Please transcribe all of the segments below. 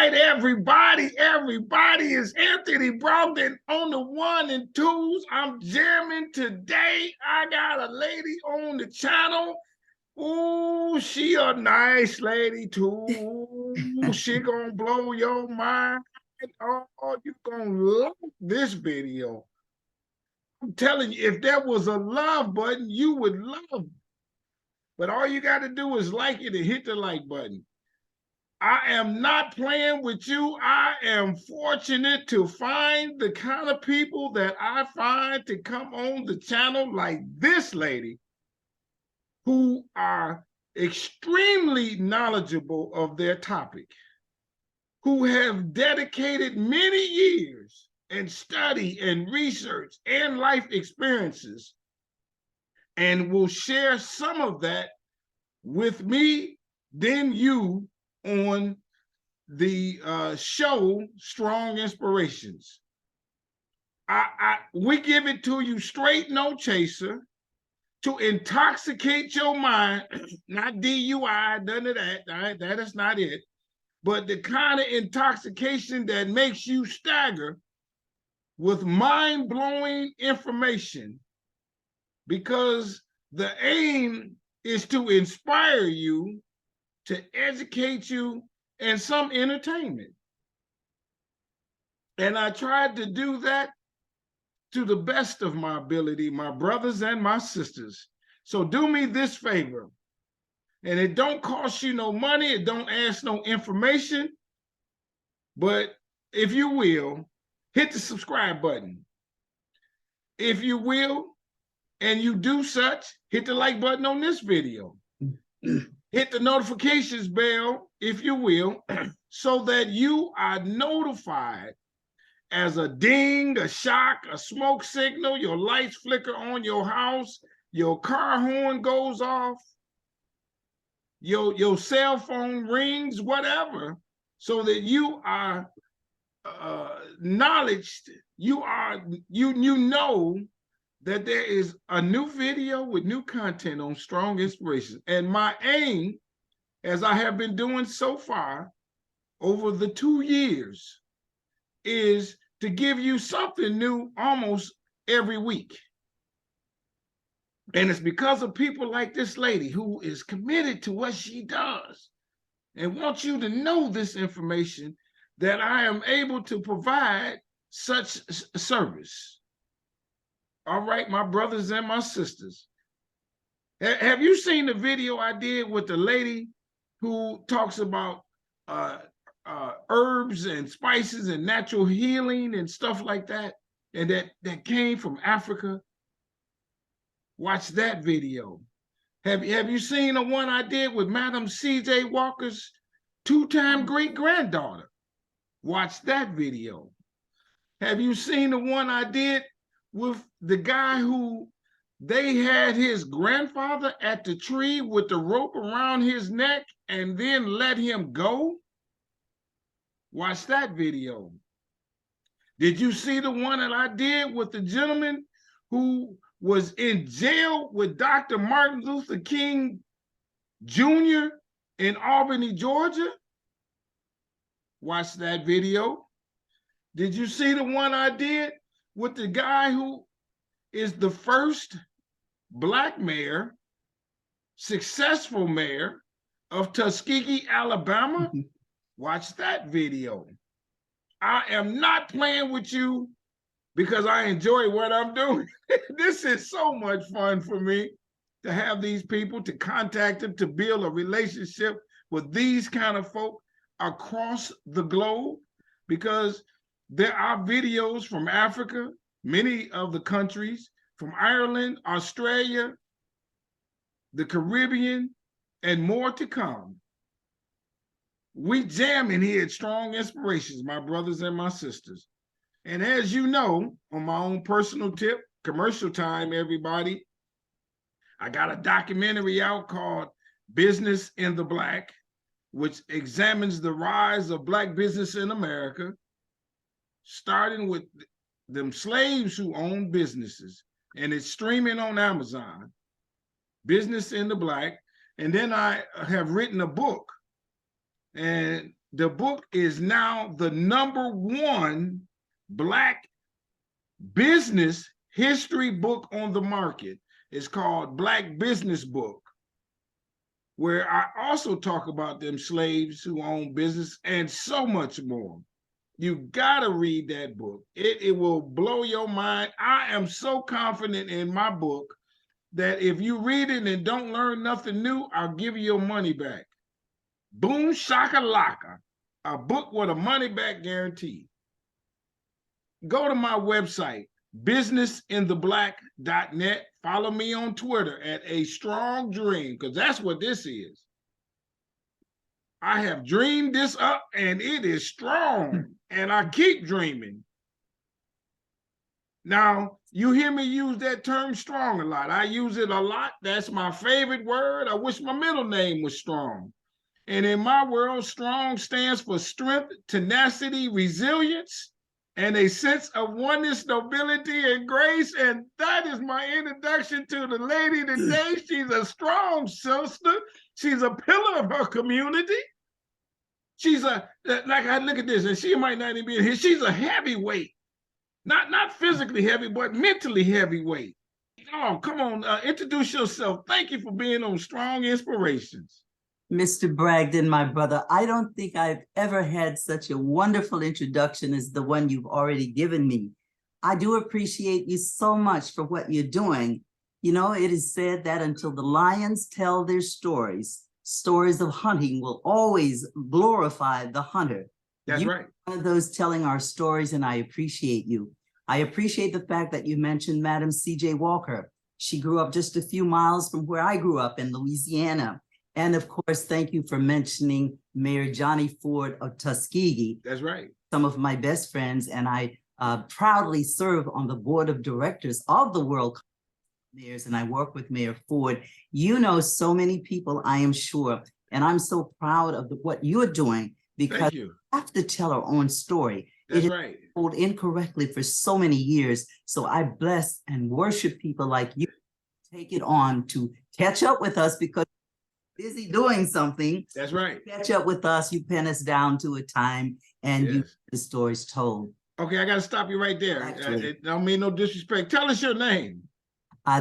right, everybody is Anthony Brogdon on the 1 and 2s. I'm jamming today. I got a lady on the channel. Ooh, she a nice lady too. She gonna blow your mind. Oh, you gonna love this video. I'm telling you, if there was a love button, you would love it. But all you got to do is like it and hit the like button. I am not playing with you. I am fortunate to find the kind of people that I find to come on the channel like this lady, who are extremely knowledgeable of their topic, who have dedicated many years and study and research and life experiences, and will share some of that with me, then you, on the show Strong Inspirations. We give it to you straight, no chaser, to intoxicate your mind, not DUI, none of that. All right, that is not it. But the kind of intoxication that makes you stagger with mind-blowing information, because the aim is to inspire you, to educate you, and some entertainment. And I tried to do that to the best of my ability, my brothers and my sisters. So do me this favor, and it don't cost you no money, it don't ask no information, but if you will, hit the subscribe button. If you will, and you do such, hit the like button on this video. Hit the notifications bell, if you will, so that you are notified as a ding, a shock, a smoke signal, your lights flicker on your house, your car horn goes off, your cell phone rings, whatever, so that you are knowledged, you know that there is a new video with new content on Strong Inspirations. And my aim, as I have been doing so far over the 2 years, is to give you something new almost every week. And it's because of people like this lady who is committed to what she does and wants you to know this information, that I am able to provide such service. All right, my brothers and my sisters. Have you seen the video I did with the lady who talks about herbs and spices and natural healing and stuff like that, and that came from Africa? Watch that video. Have you seen the one I did with Madam C.J. Walker's 2-time great-granddaughter? Watch that video. Have you seen the one I did with the guy who they had his grandfather at the tree with the rope around his neck and then let him go? Watch that video. Did you see the one that I did with the gentleman who was in jail with Dr. Martin Luther King Jr. in Albany, Georgia? Watch that video. Did you see the one I did with the guy who is the first Black mayor, successful mayor of Tuskegee, Alabama? Watch that video. I am not playing with you because I enjoy what I'm doing. This is so much fun for me to have these people, to contact them, to build a relationship with these kind of folk across the globe, because there are videos from Africa, many of the countries, from Ireland, Australia, the Caribbean, and more to come. We jam in here at Strong Inspirations, my brothers and my sisters. And as you know, on my own personal tip, commercial time, everybody, I got a documentary out called Business in the Black, which examines the rise of Black business in America, starting with them slaves who own businesses. And it's streaming on Amazon, Business in the Black. And then I have written a book, and The book is now the #1 Black business history book on the market. It's called Black Business Book, where I also talk about them slaves who own business and so much more. You gotta read that book. It will blow your mind. I am so confident in my book that if you read it and don't learn nothing new, I'll give you your money back. Boom shakalaka, a book with a money back guarantee. Go to my website, businessintheblack.net. Follow me on Twitter at A Strong Dream, because that's what this is. I have dreamed this up and it is strong, and I keep dreaming. Now, you hear me use that term strong a lot. I use it a lot. That's my favorite word. I wish my middle name was Strong. And in my world, strong stands for strength, tenacity, resilience, and a sense of oneness, nobility, and grace. And that is my introduction to the lady today. She's a strong sister. She's a pillar of her community. She's like, I look at this, and she might not even be here. She's a heavyweight. Not physically heavy, but mentally heavyweight. Oh, come on, introduce yourself. Thank you for being on Strong Inspirations. Mr. Brogdon, my brother, I don't think I've ever had such a wonderful introduction as the one you've already given me. I do appreciate you so much for what you're doing. You know, it is said that until the lions tell their stories, stories of hunting will always glorify the hunter. That's right. One of those telling our stories, and I appreciate you. I appreciate the fact that you mentioned Madam C.J. Walker. She grew up just a few miles from where I grew up in Louisiana. And of course, thank you for mentioning Mayor Johnny Ford of Tuskegee. That's right. Some of my best friends, and I proudly serve on the board of directors of the World Mayors, and I work with Mayor Ford. You know so many people, I am sure, and I'm so proud of what you're doing, because you have to tell our own story. That's right. Told incorrectly for so many years. So I bless and worship people like you. Take it on to catch up with us, because you're busy doing something. That's right. Catch up with us. You pin us down to a time, and you the stories told. Okay, I got to stop you right there. I don't mean no disrespect. Tell us your name.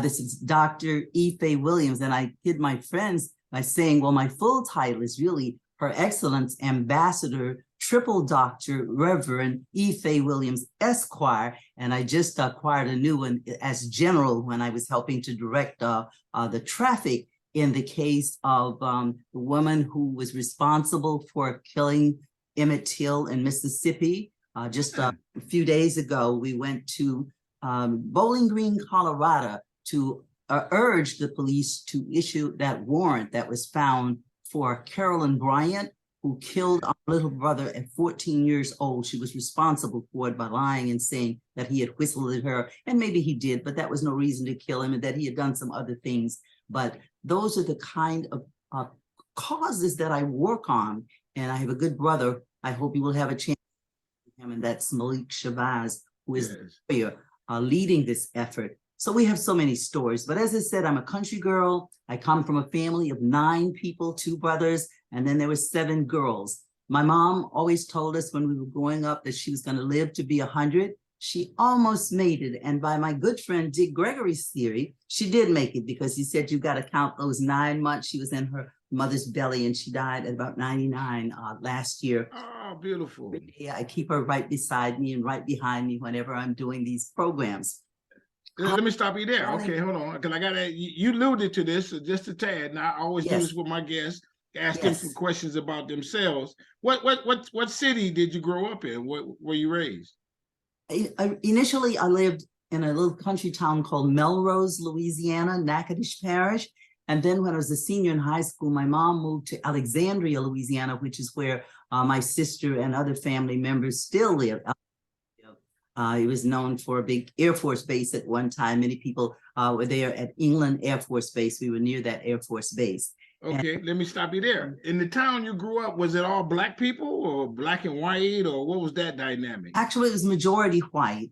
This is Dr. Ife Williams, and I kid my friends by saying, well, my full title is really Her Excellence Ambassador Triple Doctor Reverend Ife Williams Esquire, and I just acquired a new one as general when I was helping to direct the traffic in the case of the woman who was responsible for killing Emmett Till in Mississippi. Just a few days ago, we went to Bowling Green, Colorado, to urge the police to issue that warrant that was found for Carolyn Bryant, who killed our little brother at 14 years old. She was responsible for it by lying and saying that he had whistled at her, and maybe he did, but that was no reason to kill him, and that he had done some other things. But those are the kind of causes that I work on, and I have a good brother. I hope you will have a chance to him, and that's Malik Shabazz, who is leading this effort. So we have so many stories, but as I said, I'm a country girl. I come from a family of 9 people, 2 brothers, and then there were 7 girls. My mom always told us when we were growing up that she was going to live to be 100. She almost made it. And by my good friend Dick Gregory's theory, she did make it, because he said, you got to count those 9 months she was in her mother's belly, and she died at about 99 last year. Oh, beautiful. Yeah, I keep her right beside me and right behind me whenever I'm doing these programs. Let me stop you there. Okay, hold on, because I gotta. You alluded to this just a tad, and I always do this with my guests. Ask them some questions about themselves. What city did you grow up in? What were you raised? Initially, I lived in a little country town called Melrose, Louisiana, Natchitoches Parish. And then when I was a senior in high school, my mom moved to Alexandria, Louisiana, which is where my sister and other family members still live. It was known for a big Air Force base at one time. Many people were there at England Air Force Base. We were near that Air Force base. Okay, let me stop you there. In the town you grew up, was it all Black people or black and white, or what was that dynamic? Actually, it was majority white.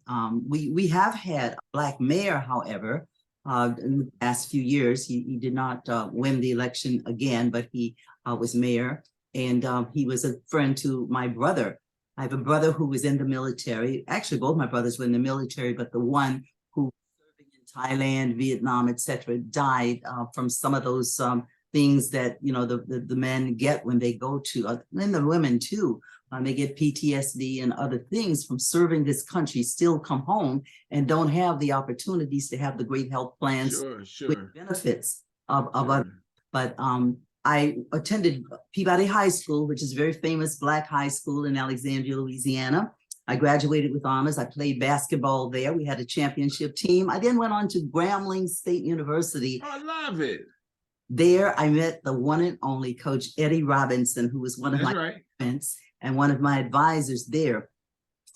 We have had a Black mayor, however, in the past few years. He did not win the election again, but he was mayor. and he was a friend to my brother. I have a brother who was in the military. Actually, both my brothers were in the military, but the one who was serving in Thailand, Vietnam, etc., died from some of those things that the men get when they go to, and the women too. They get PTSD and other things from serving this country, still come home and don't have the opportunities to have the great health plans with benefits of other. But I attended Peabody High School, which is a very famous Black high school in Alexandria, Louisiana. I graduated with honors. I played basketball there. We had a championship team. I then went on to Grambling State University. I love it. There, I met the one and only Coach Eddie Robinson, who was one of my friends and one of my advisors there.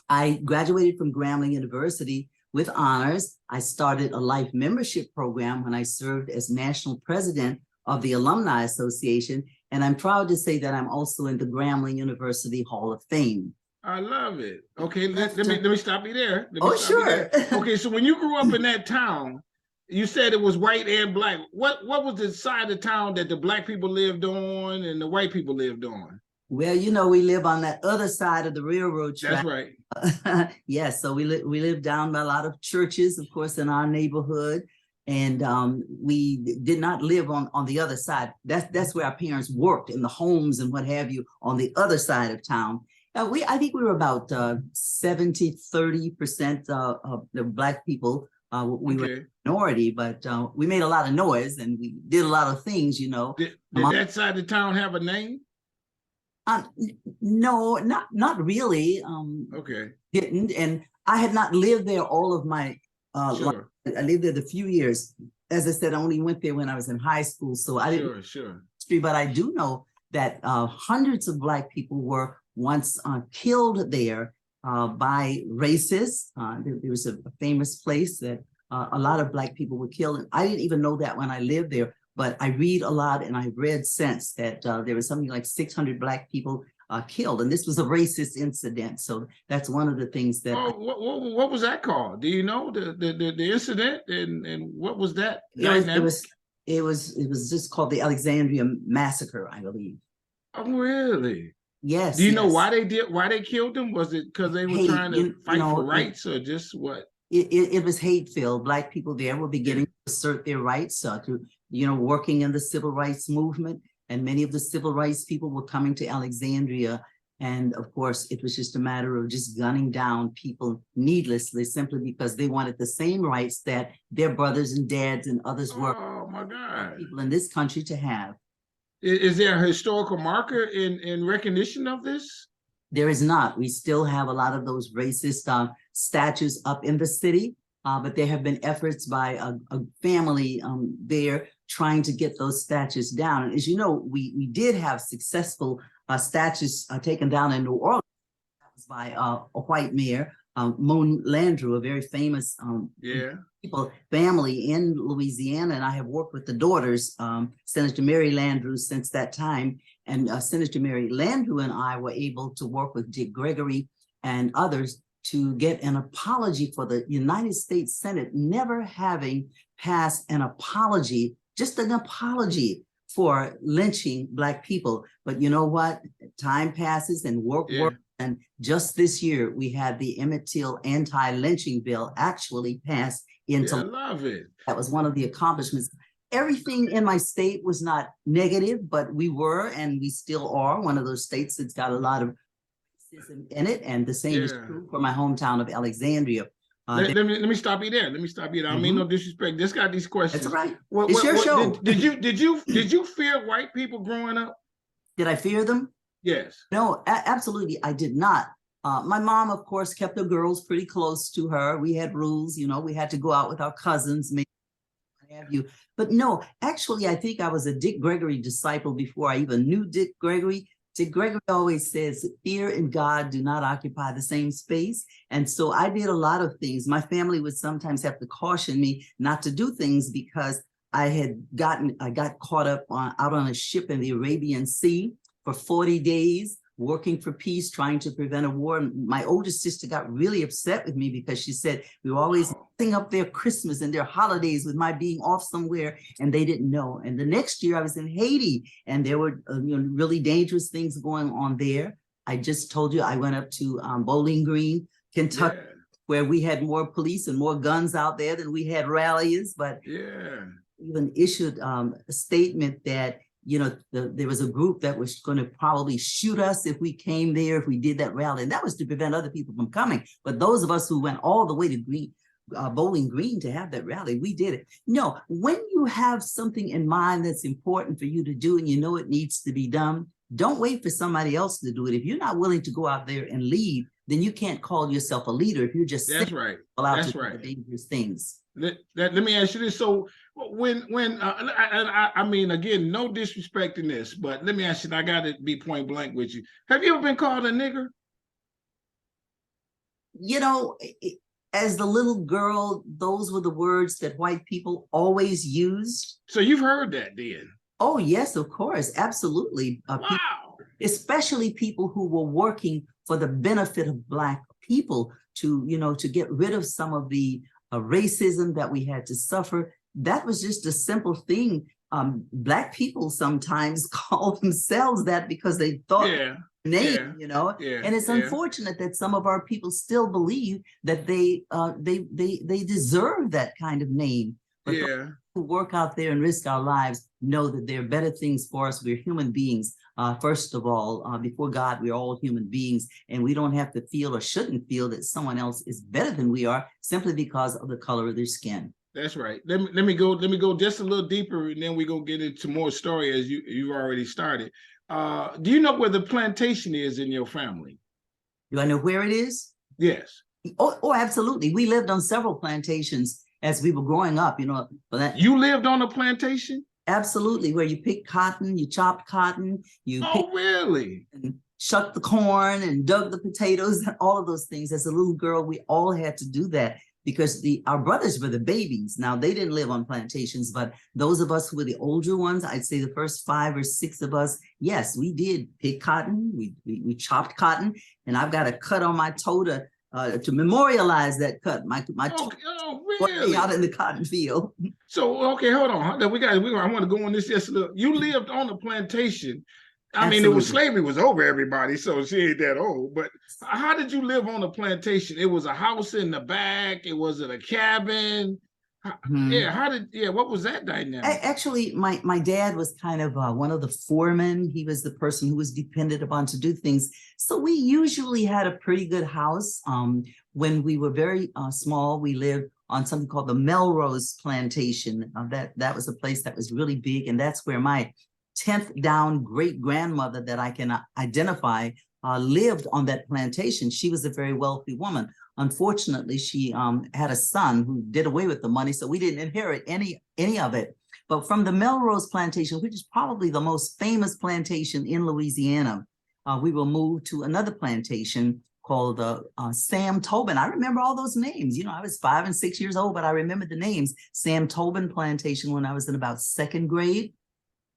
I graduated from Grambling University with honors. I started a life membership program when I served as national president of the Alumni Association. And I'm proud to say that I'm also in the Grambling University Hall of Fame. I love it. Okay, let me stop you there. Sure. Okay, so when you grew up in that town, you said it was white and black. What was the side of the town that the Black people lived on and the white people lived on? Well, we live on that other side of the railroad track. That's right. Yes, so we live down by a lot of churches, of course, in our neighborhood. And we did not live on the other side. That's where our parents worked, in the homes and what have you, on the other side of town. I think we were about 70-30% of the Black people. We were a minority, but we made a lot of noise and we did a lot of things, Did that side of the town have a name? No, not really. Didn't. And I had not lived there all of my life. I lived there the few years. As I said, I only went there when I was in high school, so I didn't. But I do know that hundreds of Black people were once killed there by racists. There was a famous place that a lot of Black people were killed. And I didn't even know that when I lived there, but I read a lot and I've read since that there was something like 600 Black people killed, and this was a racist incident. So that's one of the things that. What was that called? Do you know the incident and what was that? It was just called the Alexandria Massacre, I believe. Oh, really? Yes. Do you know why they killed them? Was it because they were trying to fight for rights, or just what? It was hate-filled. Black people there were beginning to assert their rights to working in the civil rights movement. And many of the civil rights people were coming to Alexandria. And of course, it was just a matter of just gunning down people needlessly, simply because they wanted the same rights that their brothers and dads and others were. Oh my God. People in this country to have. Is there a historical marker in recognition of this? There is not. We still have a lot of those racist statues up in the city, but there have been efforts by a family there trying to get those statues down. And as you know, we did have successful statues taken down in New Orleans. That was by a white mayor, Moon Landrieu, a very famous family in Louisiana. And I have worked with the daughters, Senator Mary Landrieu, since that time. And Senator Mary Landrieu and I were able to work with Dick Gregory and others to get an apology for the United States Senate never having passed an apology, just an apology for lynching Black people. But you know what? Time passes and work. And just this year, we had the Emmett Till anti-lynching bill actually passed into law. I love it. That was one of the accomplishments. Everything in my state was not negative, but we were, and we still are, one of those states that's got a lot of racism in it. And the same is true for my hometown of Alexandria. Let me stop you there. I don't mean no disrespect. Just got these questions. That's right. It's your show. Did you fear white people growing up? Did I fear them? Yes. No, absolutely. I did not. My mom, of course, kept the girls pretty close to her. We had rules, we had to go out with our cousins, maybe what have you. But no, actually, I think I was a Dick Gregory disciple before I even knew Dick Gregory. Dick Gregory always says, fear and God do not occupy the same space. And so I did a lot of things. My family would sometimes have to caution me not to do things because I got caught up out on a ship in the Arabian Sea for 40 days working for peace, trying to prevent a war. And my oldest sister got really upset with me because she said we were always messing up their Christmas and their holidays with my being off somewhere, and they didn't know. And the next year I was in Haiti, and there were really dangerous things going on there. I just told you I went up to Bowling Green, Kentucky, where we had more police and more guns out there than we had rallies, but even issued a statement that there was a group that was going to probably shoot us if we came there, if we did that rally. And that was to prevent other people from coming. But those of us who went all the way to Bowling Green to have that rally, we did it. No, when you have something in mind that's important for you to do and you know it needs to be done, don't wait for somebody else to do it. If you're not willing to go out there and lead, then you can't call yourself a leader if you're just allowed to do dangerous things. Let me ask you this. So I mean, again, no disrespect in this, but let me ask you, I got to be point blank with you. Have you ever been called a nigger? As the little girl, those were the words that white people always used. So you've heard that then? Oh, yes, of course. Absolutely. Wow. People, especially people who were working for the benefit of Black people to get rid of some of the racism that we had to suffer. That was just a simple thing. Black people sometimes call themselves that because they thought name, and it's unfortunate that some of our people still believe that they deserve that kind of name. But those who work out there and risk our lives know that there are better things for us. We're human beings. First of all, before God, we're all human beings, and we don't have to feel or shouldn't feel that someone else is better than we are simply because of the color of their skin. That's right. Let me go just a little deeper, and then we go get into more story as you've already started. Do you know where the plantation is in your family? Do I know where it is? Yes. Oh, absolutely. We lived on several plantations as we were growing up. You lived on a plantation? Absolutely, where you picked cotton, you chopped cotton, really? And shucked the corn and dug the potatoes and all of those things. As a little girl, we all had to do that because our brothers were the babies. Now, they didn't live on plantations, but those of us who were the older ones, I'd say the first 5 or 6 of us, yes, we did pick cotton, we chopped cotton, and I've got a cut on my toe to memorialize that cut. My really? Out in the cotton field. So, okay, hold on. I want to go on this just a little. You lived on a plantation. I mean, slavery was over everybody, so she ain't that old. But how did you live on a plantation? It was a house in the back. It was a cabin. What was that dynamic? Actually, my dad was kind of one of the foremen. He was the person who was depended upon to do things. So we usually had a pretty good house. When we were very small, we lived on something called the Melrose Plantation. That was a place that was really big, and that's where my 10th down great-grandmother that I can identify lived on that plantation. She was a very wealthy woman. Unfortunately, she had a son who did away with the money, so we didn't inherit any of it. But from the Melrose Plantation, which is probably the most famous plantation in Louisiana, we were moved to another plantation called Sam Tobin. I remember all those names. I was 5 and 6 years old, but I remember the names. Sam Tobin Plantation when I was in about 2nd grade.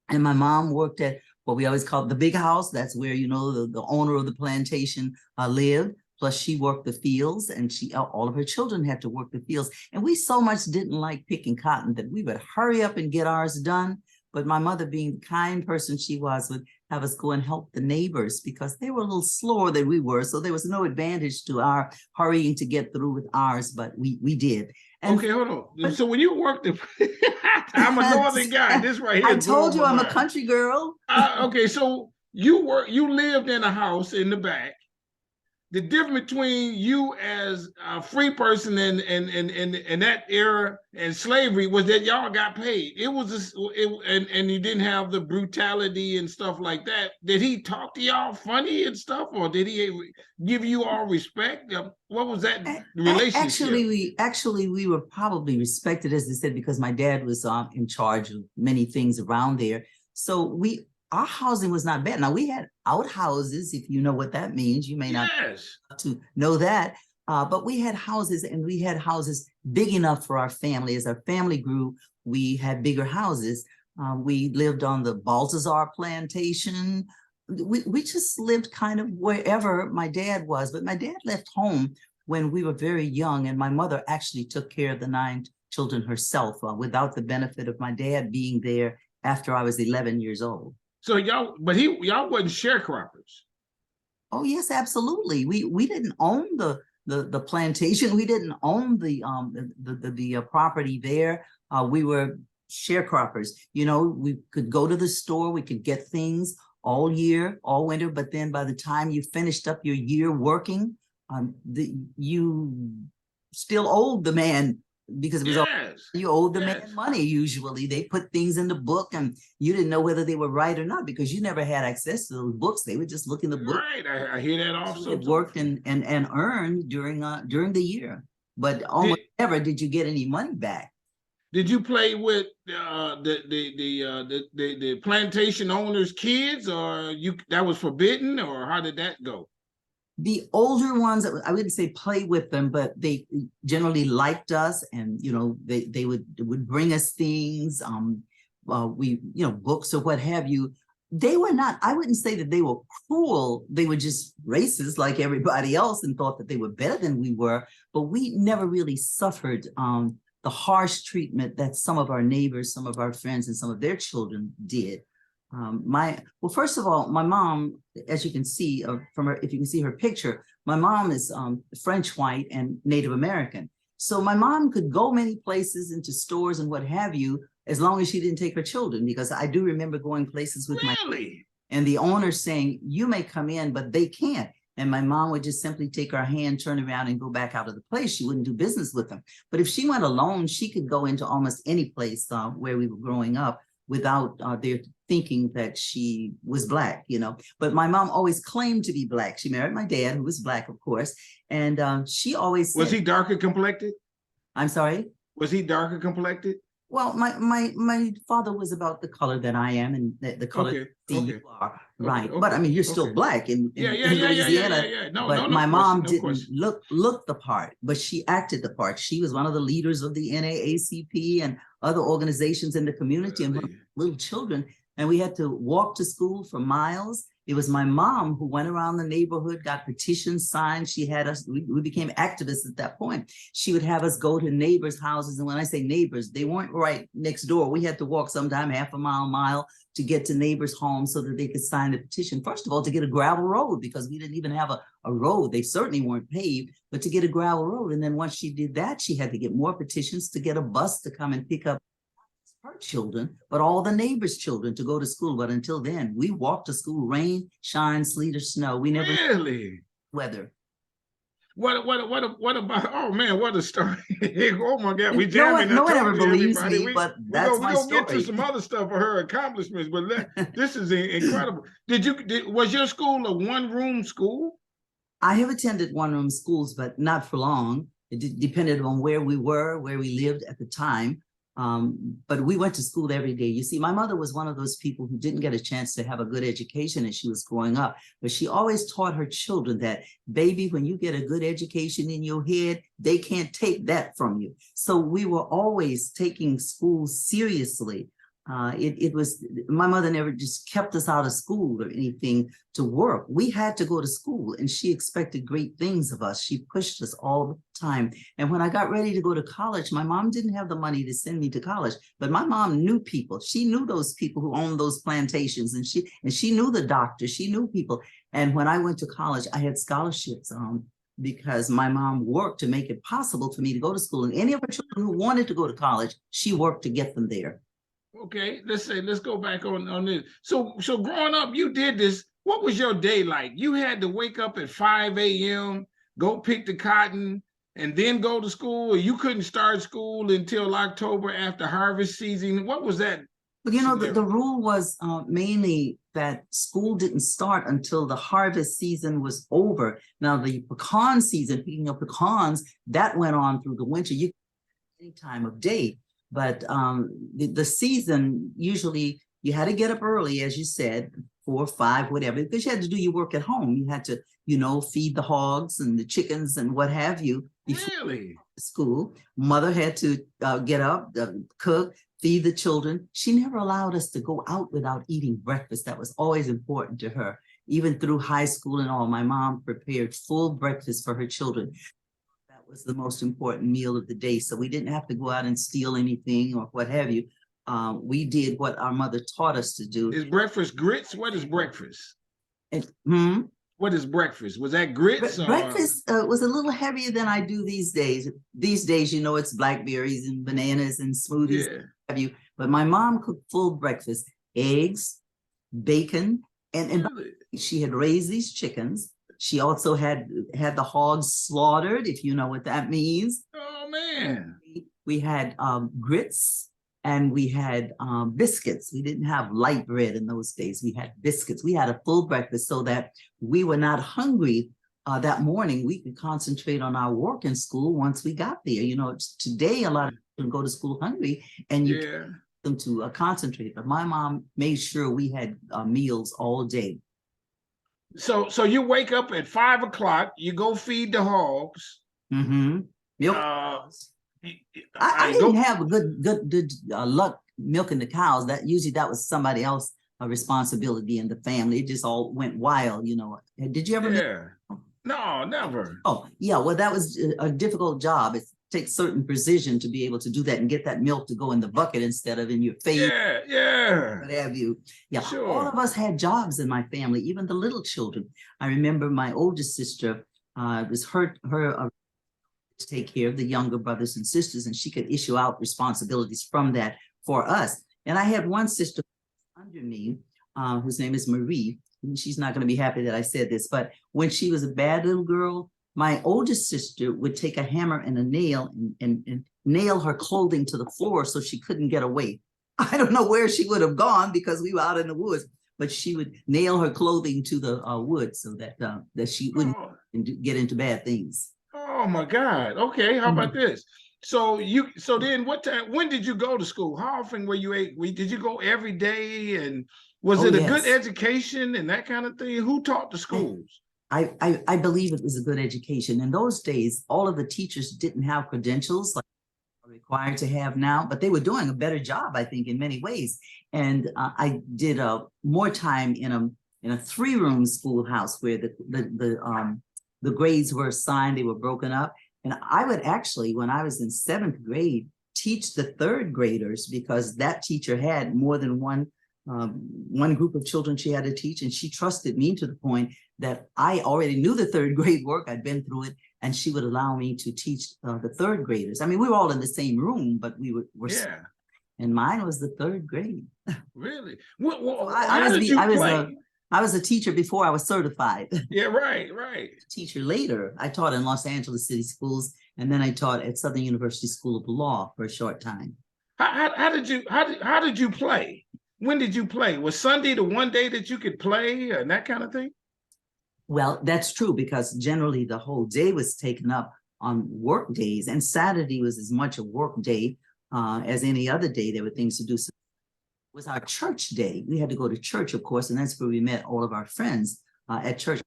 And my mom worked at what we always called the big house. That's where, the owner of the plantation lived. Plus she worked the fields, and all of her children had to work the fields. And we so much didn't like picking cotton that we would hurry up and get ours done. But my mother, being the kind person she was, would have us go and help the neighbors because they were a little slower than we were. So there was no advantage to our hurrying to get through with ours, but we did. And okay, hold on. So when you worked, I'm a northern guy. This right here. I told you I'm a country girl. Okay, so you lived in a house in the back. The difference between you as a free person and that era and slavery was that y'all got paid. And you didn't have the brutality and stuff like that. Did he talk to y'all funny and stuff, or did he give you all respect? What was that relationship? Actually, we were probably respected, as I said, because my dad was in charge of many things around there. So our housing was not bad. Now, we had outhouses, if you know what that means. You may not to know that, but we had houses, and we had houses big enough for our family. As our family grew, we had bigger houses. We lived on the Baltazar Plantation. we just lived kind of wherever my dad was, but my dad left home when we were very young, and my mother actually took care of the 9 children herself without the benefit of my dad being there after I was 11 years old. So y'all wasn't sharecroppers. Oh yes, absolutely. We didn't own the plantation. We didn't own the property there. We were sharecroppers. You know, we could go to the store, we could get things all year, all winter, but then by the time you finished up your year working, you still owed the man, because it was you owed the man money. Usually they put things in the book and you didn't know whether they were right or not, because you never had access to those books. They would just look in the book. Right, I hear that also. It worked and earned during the year, but almost never did you get any money back. Did you play with the plantation owners' kids, or that was forbidden, or how did that go? The older ones, I wouldn't say play with them, but they generally liked us, and you know, they would bring us things, books or what have you. They were not, I wouldn't say that they were cruel. They were just racist like everybody else and thought that they were better than we were, but we never really suffered the harsh treatment that some of our neighbors, some of our friends, and some of their children did. Well, first of all, my mom, as you can see from her, if you can see her picture, my mom is French white and Native American. So my mom could go many places, into stores and what have you, as long as she didn't take her children, because I do remember going places with and the owner saying, you may come in, but they can't. And my mom would just simply take our hand, turn around and go back out of the place. She wouldn't do business with them. But if she went alone, she could go into almost any place where we were growing up without their thinking that she was Black, you know. But my mom always claimed to be Black. She married my dad, who was Black, of course. And she always said, was he darker complected? I'm sorry? Was he darker complected? Well, my father was about the color that I am, and the color you are, right? But I mean, you're still Black in Louisiana. But my mom didn't look the part, but she acted the part. She was one of the leaders of the NAACP and other organizations in the community, and little children. And we had to walk to school for miles. It was my mom who went around the neighborhood, got petitions signed. She had us, we became activists at that point. She would have us go to neighbors' houses. And when I say neighbors, they weren't right next door. We had to walk sometime half a mile to get to neighbors' homes so that they could sign the petition. First of all, to get a gravel road, because we didn't even have a road. They certainly weren't paved, but to get a gravel road. And then once she did that, she had to get more petitions to get a bus to come and pick up her children, but all the neighbors' children to go to school. But until then, we walked to school, rain, shine, sleet, or snow. We never weather. What about? Oh man, what a story! Oh my God, we jamming. No one ever believes me, but that's my story. We're gonna get to some other stuff of her accomplishments, but this is incredible. Was your school a one-room school? I have attended one-room schools, but not for long. It depended on where we were, where we lived at the time. But we went to school every day. You see, my mother was one of those people who didn't get a chance to have a good education as she was growing up, but she always taught her children that, baby, when you get a good education in your head, they can't take that from you. So we were always taking school seriously. It was, my mother never just kept us out of school or anything to work. We had to go to school, and she expected great things of us. She pushed us all the time. And when I got ready to go to college, my mom didn't have the money to send me to college, but my mom knew people. She knew those people who owned those plantations, and she knew the doctors. She knew people. And when I went to college, I had scholarships because my mom worked to make it possible for me to go to school. And any of her children who wanted to go to college, she worked to get them there. Okay, let's go back on this. So growing up, you did this. What was your day like? You had to wake up at 5 a.m., go pick the cotton, and then go to school, or you couldn't start school until October after harvest season. What was that? But you know, the rule was mainly that school didn't start until the harvest season was over. Now, the pecan season, picking up pecans, that went on through the winter. You any time of day. But the season, usually you had to get up early, as you said, 4 or 5, whatever, because you had to do your work at home. You had to, feed the hogs and the chickens and what have you. Really? School. Mother had to get up, cook, feed the children. She never allowed us to go out without eating breakfast. That was always important to her. Even through high school and all, my mom prepared full breakfast for her children. That was the most important meal of the day. So we didn't have to go out and steal anything or what have you. We did what our mother taught us to do. Is breakfast grits? What is breakfast? And, What is breakfast? Was that grits? breakfast was a little heavier than I do these days. These days, you know, it's blackberries and bananas and smoothies. Yeah. Have you? But my mom cooked full breakfast: eggs, bacon, and Really? she had raised these chickens. She also had the hogs slaughtered, if you know what that means. Oh man. We had grits and we had biscuits. We didn't have light bread in those days. We had biscuits. We had a full breakfast so that we were not hungry that morning. We could concentrate on our work in school once we got there. You know, today a lot of people go to school hungry and you get them to concentrate. But my mom made sure we had meals all day. So you wake up at 5 o'clock, you go feed the hogs. Mm-hmm. Milk. I didn't have a good luck milking the cows. That was somebody else's responsibility in the family. It just all went wild, you know. Did you ever? Yeah. No, never. Oh, yeah. Well, that was a difficult job. It takes certain precision to be able to do that and get that milk to go in the bucket instead of in your face. Yeah. What have you? Yeah. Sure. All of us had jobs in my family, even the little children. I remember my oldest sister was her to take care of the younger brothers and sisters, and she could issue out responsibilities from that for us. And I had one sister under me, whose name is Marie. And she's not going to be happy that I said this, but when she was a bad little girl, my oldest sister would take a hammer and a nail and nail her clothing to the floor so she couldn't get away. I don't know where she would have gone because we were out in the woods, but she would nail her clothing to the wood so that she wouldn't get into bad things. Oh my God. Okay, how about this? So then what time, when did you go to school? How often were you did you go every day, and was it a good education and that kind of thing? Who taught the schools? I believe it was a good education. In those days, all of the teachers didn't have credentials like required to have now, but they were doing a better job, I think, in many ways. And I did more time in a 3-room schoolhouse where the grades were assigned, they were broken up. And I would actually, when I was in 7th grade, teach the 3rd graders because that teacher had more than one group of children she had to teach. And she trusted me to the point that I already knew the 3rd grade work. I'd been through it, and she would allow me to teach the 3rd graders. I mean, we were all in the same room, but we were and mine was the 3rd grade. Really? I was a teacher before I was certified. Yeah, right. Teacher later. I taught in Los Angeles City Schools, and then I taught at Southern University School of Law for a short time. How did you play? When did you play? Was Sunday the one day that you could play and that kind of thing? Well, that's true because generally the whole day was taken up on work days, and Saturday was as much a work day as any other day. There were things to do. So it was our church day. We had to go to church, of course, and that's where we met all of our friends at church,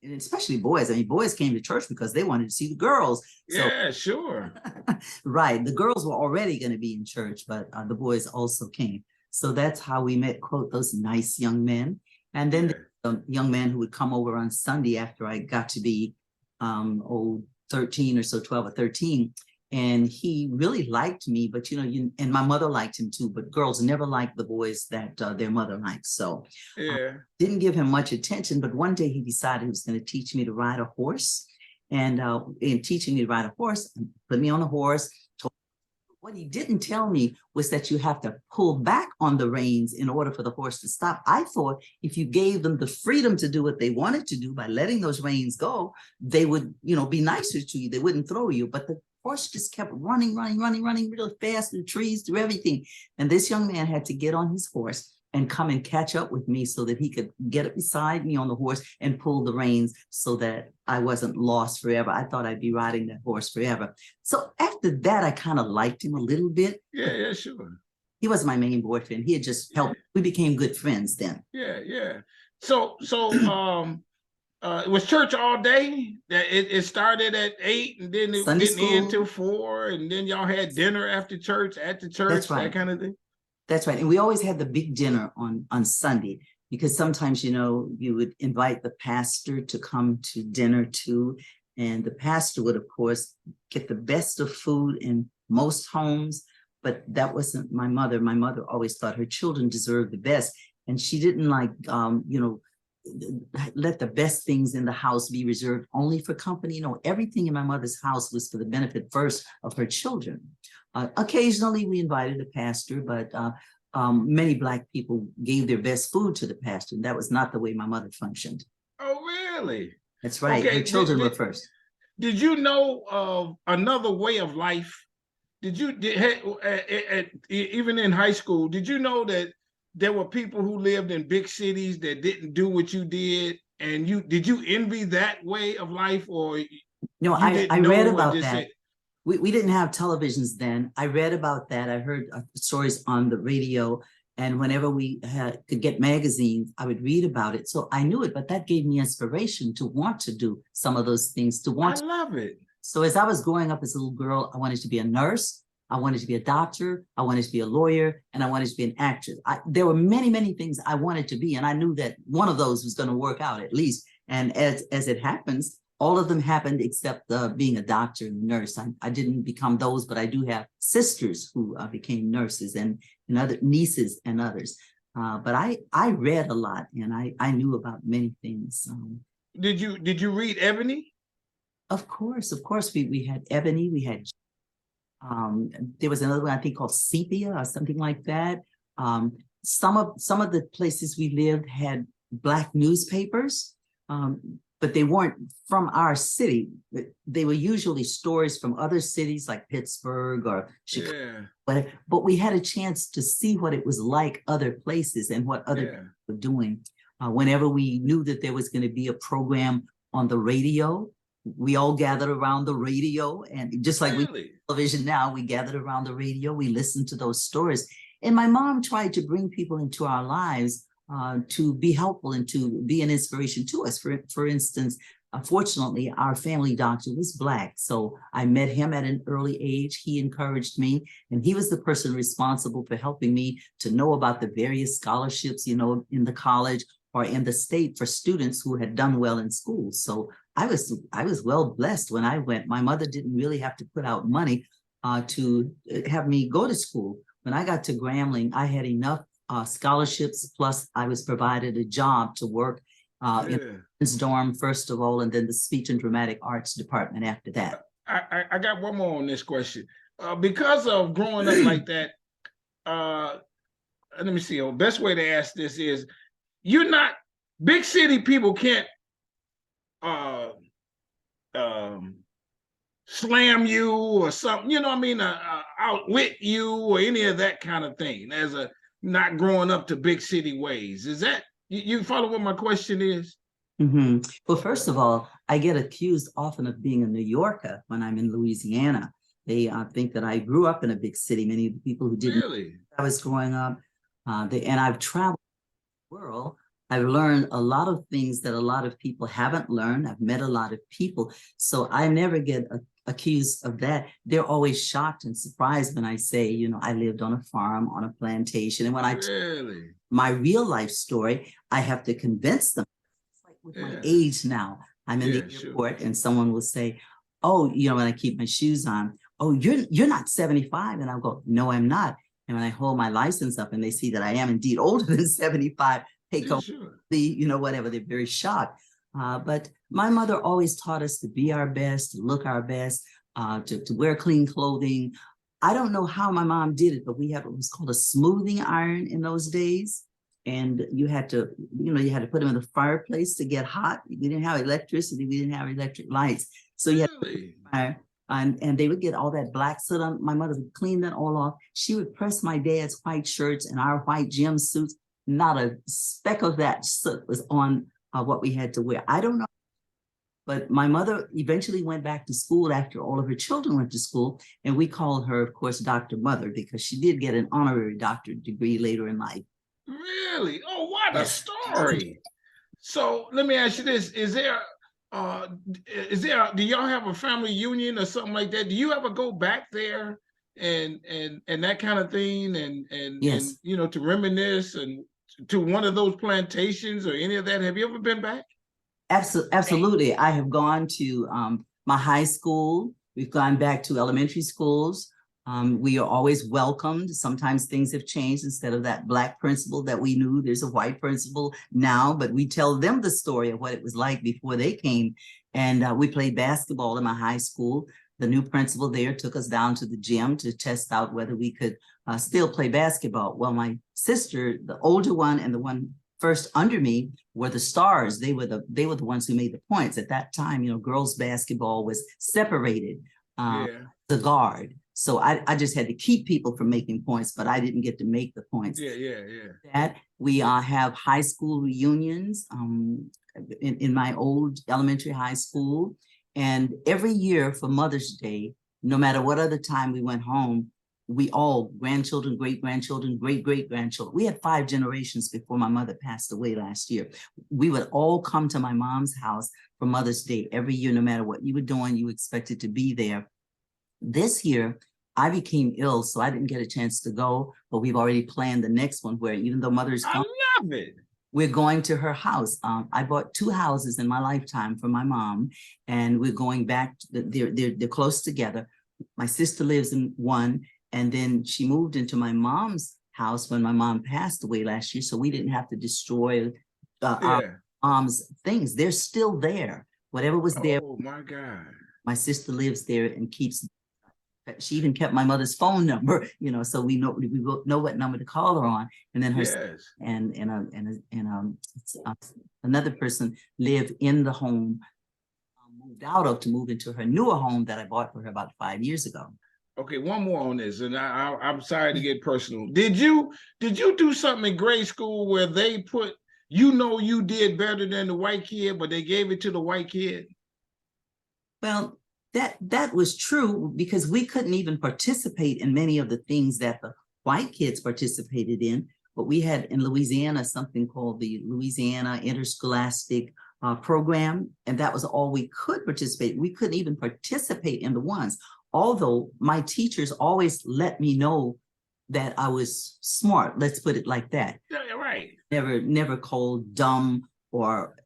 and especially boys. I mean, boys came to church because they wanted to see the girls. Yeah, sure. Right. The girls were already going to be in church, but the boys also came. So that's how we met, quote, those nice young men. And then the young man who would come over on Sunday after I got to be 13 or so, 12 or 13. And he really liked me, but and my mother liked him too, but girls never liked the boys that their mother liked. So didn't give him much attention. But one day he decided he was going to teach me to ride a horse. And in teaching me to ride a horse, put me on a horse. What he didn't tell me was that you have to pull back on the reins in order for the horse to stop. I thought if you gave them the freedom to do what they wanted to do by letting those reins go, they would, be nicer to you. They wouldn't throw you. But the horse just kept running really fast through trees, through everything. And this young man had to get on his horse and come and catch up with me so that he could get beside me on the horse and pull the reins so that I wasn't lost forever. I thought I'd be riding that horse forever. So after that, I kind of liked him a little bit. Yeah, sure. He was my main boyfriend. He had just helped. We became good friends then. Yeah. So it was church all day. That it started at 8 and then it Sunday didn't end school. till 4, and then y'all had dinner after church at the church, That's that right. kind of thing. That's right. And we always had the big dinner on Sunday, because sometimes, you would invite the pastor to come to dinner too. And the pastor would, of course, get the best of food in most homes. But that wasn't my mother. My mother always thought her children deserved the best. And she didn't let the best things in the house be reserved only for company. Everything in my mother's house was for the benefit first of her children. Occasionally we invited a pastor, but many Black people gave their best food to the pastor. And that was not the way my mother functioned. Oh, really? That's right. Okay. Her children were first. Did you know of another way of life? Even in high school, did you know that there were people who lived in big cities that didn't do what you did? And did you envy that way of life, or I read about that. We didn't have televisions then. I read about that. I heard stories on the radio. And whenever we could get magazines, I would read about it. So I knew it, but that gave me inspiration to want to do some of those things, I love it. So as I was growing up as a little girl, I wanted to be a nurse. I wanted to be a doctor. I wanted to be a lawyer, and I wanted to be an actress. There were many, many things I wanted to be. And I knew that one of those was going to work out at least. And as it happens, all of them happened except being a doctor and nurse. I didn't become those, but I do have sisters who became nurses, and other nieces and others. But I read a lot, and I knew about many things. Did you read Ebony? Of course, we had Ebony. We had there was another one I think called Sepia or something like that. Some of the places we lived had Black newspapers. But they weren't from our city. They were usually stories from other cities like Pittsburgh or Chicago. Yeah. But we had a chance to see what it was like other places and what other people were doing. Whenever we knew that there was going to be a program on the radio, we all gathered around the radio. And just like we television now, we gathered around the radio. We listened to those stories. And my mom tried to bring people into our lives to be helpful and to be an inspiration to us. For instance, fortunately, our family doctor was Black. So I met him at an early age. He encouraged me, and he was the person responsible for helping me to know about the various scholarships, in the college or in the state for students who had done well in school. So I was well blessed when I went. My mother didn't really have to put out money to have me go to school. When I got to Grambling, I had enough scholarships, plus I was provided a job to work in the dorm first of all, and then the speech and dramatic arts department after that. I got one more on this question. Because of growing up like that, let me see. The best way to ask this is, you're not, big city people can't slam you or something, outwit you or any of that kind of thing, as a not growing up to big city ways. Is that, you follow what my question is? Mm-hmm. Well, first of all, I get accused often of being a New Yorker when I'm in Louisiana. They think that I grew up in a big city. Many of the people who didn't know I was growing up, and I've traveled the world. I've learned a lot of things that a lot of people haven't learned. I've met a lot of people. So I never get accused of that. They're always shocked and surprised when I say, I lived on a farm, on a plantation. And when I tell my real life story, I have to convince them. It's like with my age now, I'm in the airport and someone will say, oh, when I keep my shoes on, oh, you're not 75. And I'll go, no, I'm not. And when I hold my license up and they see that I am indeed older than 75, they go, whatever, they're very shocked. But my mother always taught us to be our best, to look our best, to wear clean clothing. I don't know how my mom did it, but we had what was called a smoothing iron in those days. And you had to, put them in the fireplace to get hot. We didn't have electricity. We didn't have electric lights. So you had to put it in the fire. And they would get all that black soot on. My mother would clean that all off. She would press my dad's white shirts and our white gym suits. Not a speck of that soot was on what we had to wear. I don't know. But my mother eventually went back to school after all of her children went to school. And we called her, of course, Dr. Mother, because she did get an honorary doctorate degree later in life. Really? Oh, what a story. So let me ask you this: do y'all have a family union or something like that? Do you ever go back there and that kind of thing, and Yes. you know, to reminisce and to one of those plantations or any of that? Have you ever been back? Absolutely. I have gone to my high school. We've gone back to elementary schools. We are always welcomed. Sometimes things have changed. Instead of that Black principal that we knew, there's a white principal now, but we tell them the story of what it was like before they came. And we played basketball in my high school. The new principal there took us down to the gym to test out whether we could still play basketball. Well, my sister, the older one and the one first under me, were the stars. They were the ones who made the points. At that time, you know, girls basketball was separated, Yeah, the guard. So I just had to keep people from making points, but I didn't get to make the points. yeah. That we have high school reunions in my old elementary high school. And every year for Mother's Day, no matter what other time we went home, we all, grandchildren, great-grandchildren, great-great-grandchildren, we had 5 generations before my mother passed away last year. We would all come to my mom's house for Mother's Day every year. No matter what you were doing, you expected to be there. This year, I became ill, so I didn't get a chance to go, but we've already planned the next one where even though Mother's I gone, love it. we're going to her house. I bought 2 houses in my lifetime for my mom, and we're going back. They're close together. My sister lives in one, and then she moved into my mom's house when my mom passed away last year, so we didn't have to destroy our Yeah. mom's things. They're still there. Whatever was there, Oh my God. my sister lives there and keeps. She even kept my mother's phone number, you know, so we know what number to call her on. And then her Yes. and another person lived in the home, moved out of to move into her newer home that I bought for her about 5 years ago. Okay, one more on this, and I'm sorry to get personal. Did you do something in grade school where they put, you know, you did better than the white kid, but they gave it to the white kid? Well, that was true because we couldn't even participate in many of the things that the white kids participated in. But we had in Louisiana something called the Louisiana Interscholastic Program, and that was all we could participate. We couldn't even participate in the ones. Although my teachers always let me know that I was smart. Let's put it like that. Yeah, right. Never called dumb or.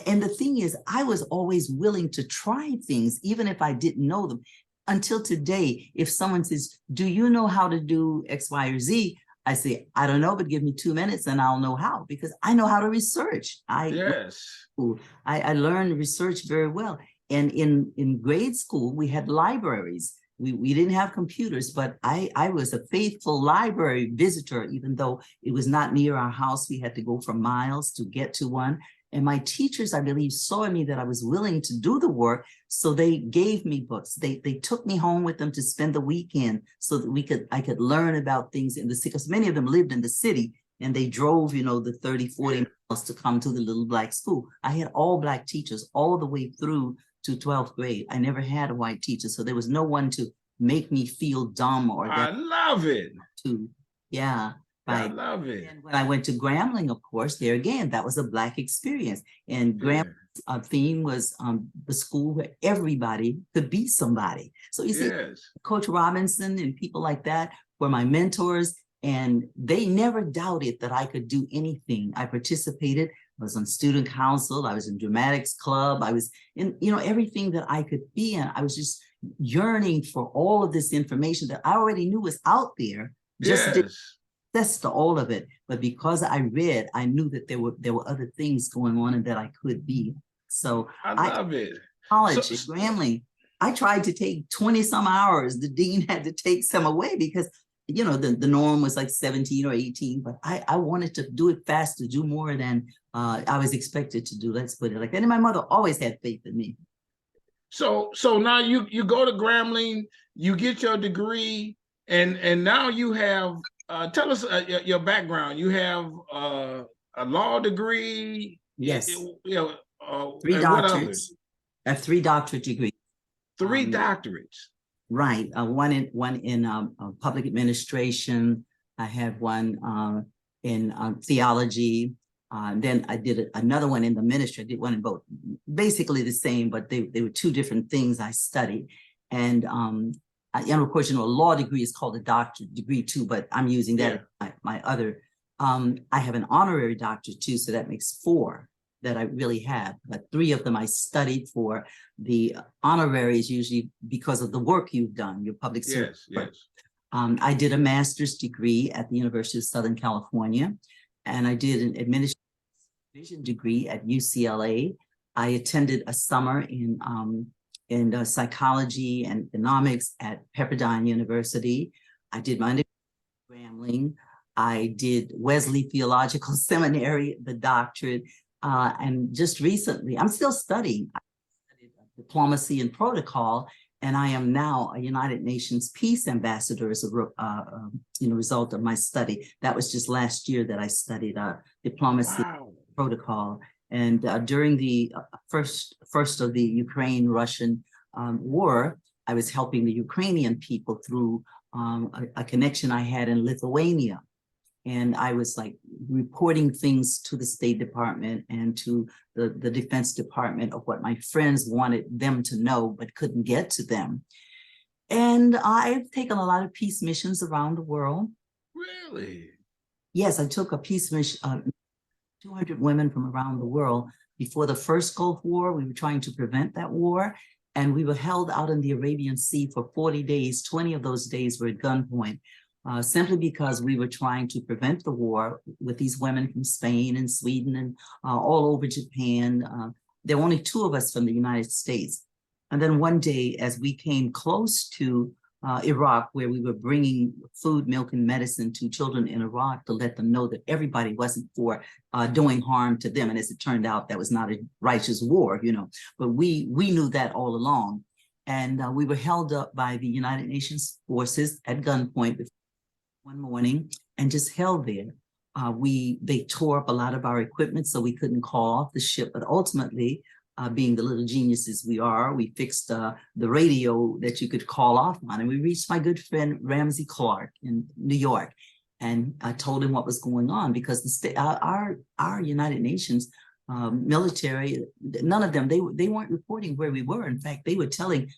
And the thing is, I was always willing to try things, even if I didn't know them. Until today, if someone says, do you know how to do X, Y, or Z? I say, I don't know, but give me 2 minutes and I'll know how, because I know how to research. Yes. I learned research very well. And in grade school, we had libraries. We didn't have computers, but I was a faithful library visitor, even though it was not near our house. We had to go for miles to get to one. And my teachers, I believe, saw in me that I was willing to do the work. So they gave me books. They took me home with them to spend the weekend so that I could learn about things in the city. Because many of them lived in the city and they drove, you know, the 30, 40 miles to come to the little Black school. I had all Black teachers all the way through to 12th grade. I never had a white teacher. So there was no one to make me feel dumb or I love it. Yeah. I love it. And when I went to Grambling, of course, there again, that was a Black experience. And Grambling's theme was the school where everybody could be somebody. So you see, Coach Robinson and people like that were my mentors, and they never doubted that I could do anything. I participated. I was on student council. I was in dramatics club. I was in, you know, everything that I could be in. I was just yearning for all of this information that I already knew was out there. Just didn't access to all of it, but because I read, I knew that there were other things going on and that I could be. So I love it. College at Grambling, I tried to take 20 some hours. The dean had to take some away because, you know, the norm was like 17 or 18, but I wanted to do it faster, do more than I was expected to do. Let's put it like that. And my mother always had faith in me. So now you go to Grambling, you get your degree, and now you have tell us your background. You have a law degree. Yes. You know, 3 doctorates. I have 3 doctorate degrees. 3 doctorates. Right. One in public administration. I have one in theology. Then I did another one in the ministry. I did one in both, basically the same, but they were two different things I studied. And of course, a law degree is called a doctorate degree too, but I'm using that as my other. I have an honorary doctorate too, so that makes 4 that I really have. But 3 of them I studied for. The honorary is usually because of the work you've done, your public service. Yes. I did a master's degree at the University of Southern California, and I did an administration degree at UCLA. I attended a summer in psychology and economics at Pepperdine University. I did my undergraduate at Grambling. I did Wesley Theological Seminary, the doctorate, and just recently, I'm still studying. I studied diplomacy and protocol, and I am now a United Nations Peace Ambassador as a result of my study. That was just last year that I studied diplomacy protocol. And during the first of the Ukraine-Russian war, I was helping the Ukrainian people through a connection I had in Lithuania. And I was like reporting things to the State Department and to the Defense Department of what my friends wanted them to know, but couldn't get to them. And I've taken a lot of peace missions around the world. Really? Yes, I took a peace mission, 200 women from around the world. Before the first Gulf War, we were trying to prevent that war. And we were held out in the Arabian Sea for 40 days. 20 of those days were at gunpoint. Simply because we were trying to prevent the war with these women from Spain and Sweden and all over Japan. There were only 2 of us from the United States. And then one day, as we came close to Iraq, where we were bringing food, milk, and medicine to children in Iraq to let them know that everybody wasn't for doing harm to them. And as it turned out, that was not a righteous war, but we knew that all along. And we were held up by the United Nations forces at gunpoint one morning and just held there. They tore up a lot of our equipment, so we couldn't call off the ship. But ultimately, being the little geniuses we are, we fixed the radio that you could call off on. And we reached my good friend Ramsey Clark in New York. And I told him what was going on, because our United Nations military, none of them, they weren't reporting where we were. In fact, they were telling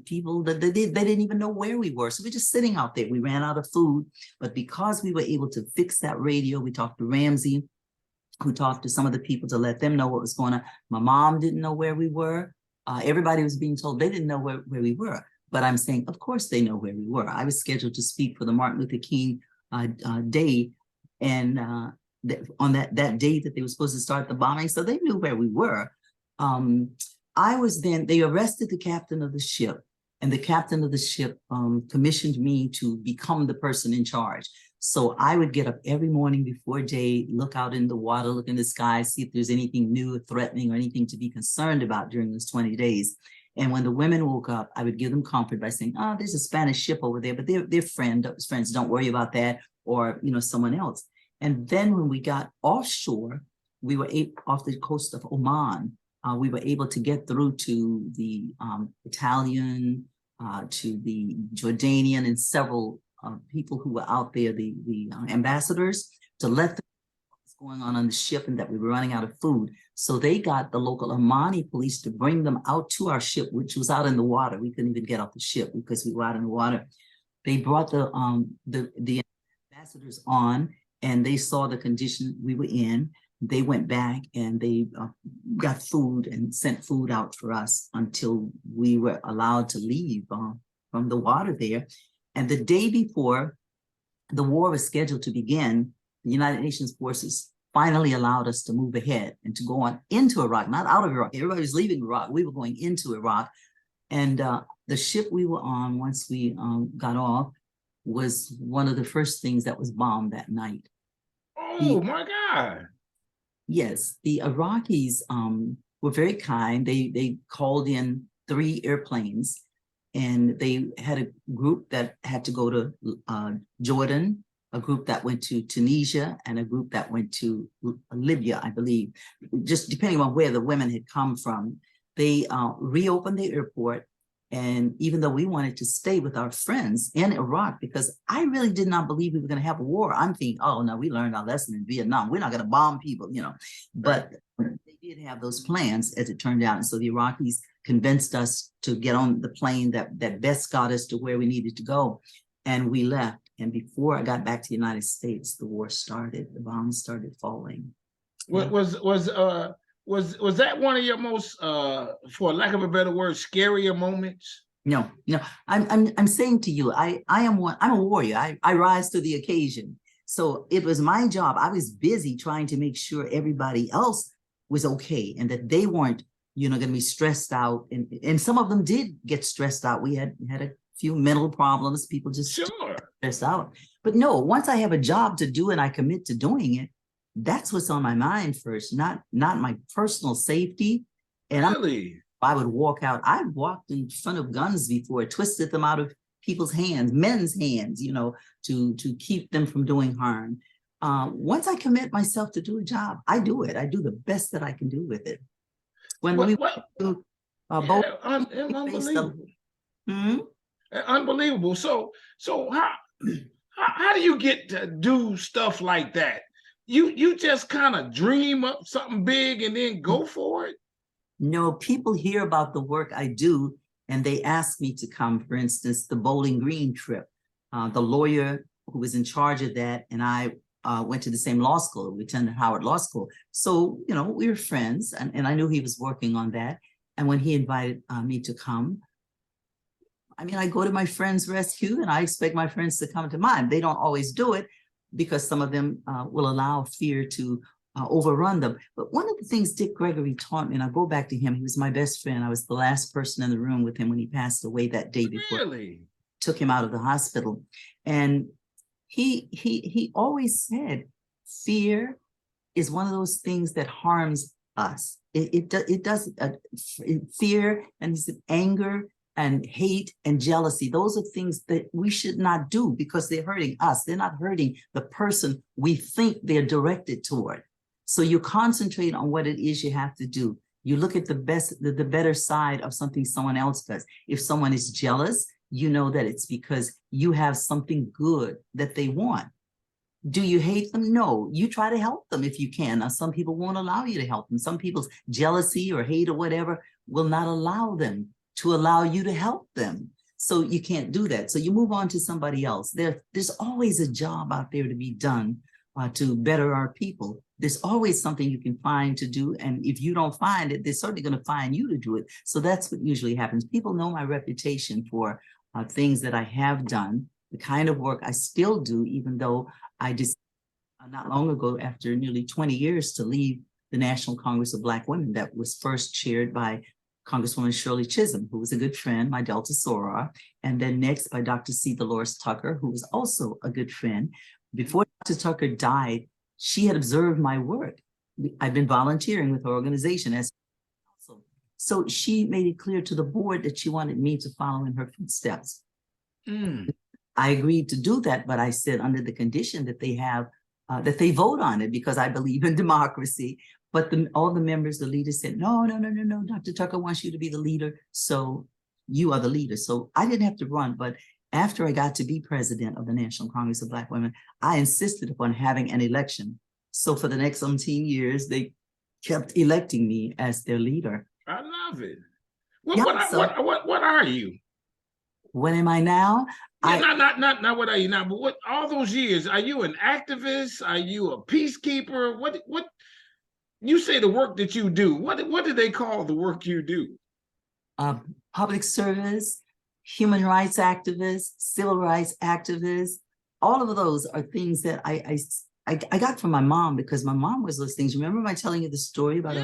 people that they didn't even know where we were. So we're just sitting out there. We ran out of food, but because we were able to fix that radio, we talked to Ramsey, who talked to some of the people to let them know what was going on. My mom didn't know where we were. Everybody was being told they didn't know where we were. But I'm saying, of course they know where we were. I was scheduled to speak for the Martin Luther King Day, and on that day that they were supposed to start the bombing, so they knew where we were. They arrested the captain of the ship, and the captain of the ship commissioned me to become the person in charge. So I would get up every morning before day, look out in the water, look in the sky, see if there's anything new or threatening or anything to be concerned about during those 20 days. And when the women woke up, I would give them comfort by saying, "Oh, there's a Spanish ship over there, but they're friends, don't worry about that," or someone else. And then when we got offshore, we were off the coast of Oman. We were able to get through to the Italian, to the Jordanian, and several people who were out there, the ambassadors, to let them know what was going on the ship and that we were running out of food. So they got the local Omani police to bring them out to our ship, which was out in the water. We couldn't even get off the ship because we were out in the water. They brought the ambassadors on, and they saw the condition we were in. They went back and they got food and sent food out for us until we were allowed to leave from the water there. And the day before the war was scheduled to begin, the United Nations forces finally allowed us to move ahead and to go on into Iraq, not out of Iraq. Everybody was leaving Iraq. We were going into Iraq. And the ship we were on, once we got off, was one of the first things that was bombed that night. Oh my God. Yes, the Iraqis were very kind. They called in 3 airplanes, and they had a group that had to go to Jordan, a group that went to Tunisia, and a group that went to Libya, I believe, just depending on where the women had come from. They reopened the airport, And even though we wanted to stay with our friends in Iraq, because I really did not believe we were going to have a war. I'm thinking, oh no, we learned our lesson in Vietnam. We're not going to bomb people, you know. But they did have those plans, as it turned out. And so the Iraqis convinced us to get on the plane that best got us to where we needed to go. And we left. And before I got back to the United States, the war started. The bombs started falling. Was that one of your most, for lack of a better word, scarier moments? No. I'm saying to you, I'm a warrior. I rise to the occasion. So it was my job. I was busy trying to make sure everybody else was okay and that they weren't, going to be stressed out. And some of them did get stressed out. We had a few mental problems. People just stressed out. But no, once I have a job to do and I commit to doing it, that's what's on my mind first, not my personal safety. And really? I would walk out. I've walked in front of guns before, twisted them out of people's hands, men's hands, to keep them from doing harm. Once I commit myself to do a job, I do it. I do the best that I can do with it. When unbelievable. Unbelievable. So how do you get to do stuff like that? You just kind of dream up something big and then go for it? No, people hear about the work I do and they ask me to come. For instance, the Bowling Green trip. The lawyer who was in charge of that and I went to the same law school. We attended Howard Law School. So, we were friends and I knew he was working on that. And when he invited me to come, I go to my friend's rescue and I expect my friends to come to mine. They don't always do it because some of them will allow fear to overrun them. But one of the things Dick Gregory taught me, and I go back to him, he was my best friend. I was the last person in the room with him when he passed away that day before. Really? Took him out of the hospital. And he always said, fear is one of those things that harms us. It does. Fear and he said anger and hate and jealousy. Those are things that we should not do because they're hurting us. They're not hurting the person we think they're directed toward. So you concentrate on what it is you have to do. You look at the better side of something someone else does. If someone is jealous, you know that it's because you have something good that they want. Do you hate them? No, you try to help them if you can. Now, some people won't allow you to help them. Some people's jealousy or hate or whatever will not allow them to allow you to help them. So you can't do that. So you move on to somebody else. There's always a job out there to be done to better our people. There's always something you can find to do. And if you don't find it, they're certainly going to find you to do it. So that's what usually happens. People know my reputation for things that I have done, the kind of work I still do, even though I just not long ago, after nearly 20 years, to leave the National Congress of Black Women that was first chaired by Congresswoman Shirley Chisholm, who was a good friend, my Delta Soror, and then next by Dr. C. Dolores Tucker, who was also a good friend. Before Dr. Tucker died, she had observed my work. I've been volunteering with her organization as counsel. So she made it clear to the board that she wanted me to follow in her footsteps. I agreed to do that, but I said under the condition that that they vote on it because I believe in democracy. But all the members, the leaders said, no, Dr. Tucker wants you to be the leader. So you are the leader. So I didn't have to run. But after I got to be president of the National Congress of Black Women, I insisted upon having an election. So for the next 17 years, they kept electing me as their leader. I love it. What are you? What am I now? Not what are you now, but what all those years, are you an activist? Are you a peacekeeper? What you say the work that you do, what do they call the work you do? Public service, human rights activist, civil rights activist. All of those are things that I got from my mom because my mom was those things. Remember my telling you the story about our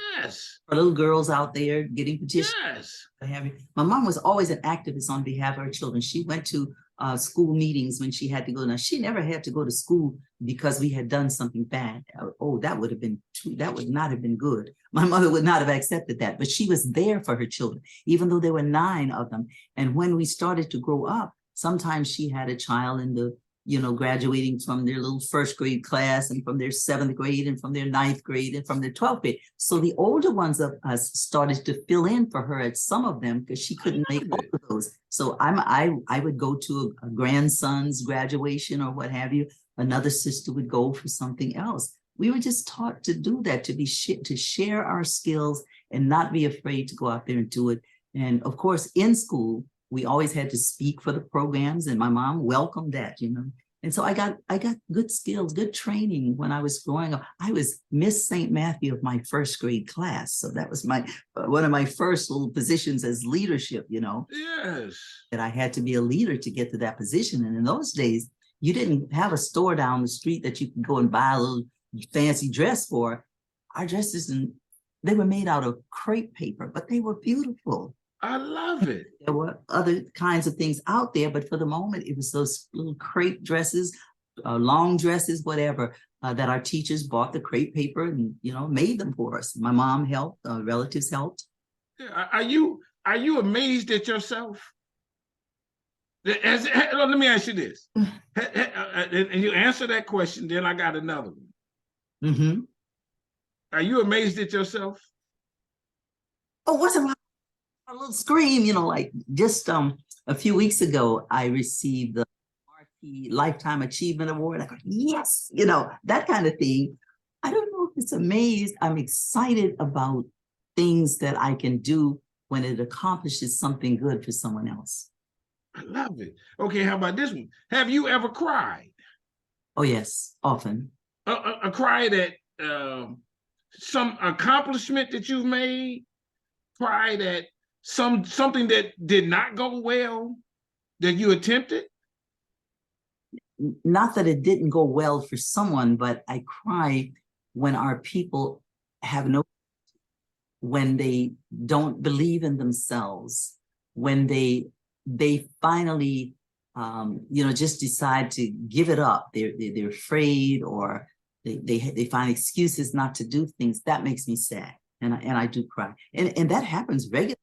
little girls out there getting petitions? Yes. My mom was always an activist on behalf of her children. She went to school meetings when she had to go. Now, she never had to go to school because we had done something bad. Oh, that would not have been good. My mother would not have accepted that, but she was there for her children, even though there were 9 of them. And when we started to grow up, sometimes she had a child in the graduating from their little first grade class and from their seventh grade and from their ninth grade and from their 12th grade. So the older ones of us started to fill in for her at some of them because she couldn't make all of those. So I would go to a grandson's graduation or what have you. Another sister would go for something else. We were just taught to do that, to share our skills and not be afraid to go out there and do it. And of course, in school, we always had to speak for the programs, and my mom welcomed that, And so I got good skills, good training when I was growing up. I was Miss St. Matthew of my first grade class. So that was one of my first little positions as leadership, Yes. That I had to be a leader to get to that position. And in those days, you didn't have a store down the street that you could go and buy a little fancy dress for. Our dresses, they were made out of crepe paper, but they were beautiful. I love it. There were other kinds of things out there, but for the moment, it was those little crepe dresses, long dresses, whatever, that our teachers bought the crepe paper and, made them for us. My mom helped, relatives helped. Are you amazed at yourself? Let me ask you this. And you answer that question, then I got another one. Mm-hmm. Are you amazed at yourself? Oh, wasn't a little scream, like just a few weeks ago, I received the Marquee Lifetime Achievement Award. I go, yes, that kind of thing. I don't know if it's amazed. I'm excited about things that I can do when it accomplishes something good for someone else. I love it. Okay, how about this one? Have you ever cried? Oh, yes, often. A cry at some accomplishment that you've made? Cry at something that did not go well that you attempted? Not that it didn't go well for someone, but I cry when our people have when they don't believe in themselves, when they finally just decide to give it up. They're afraid, or they find excuses not to do things. That makes me sad, and I do cry, and that happens regularly.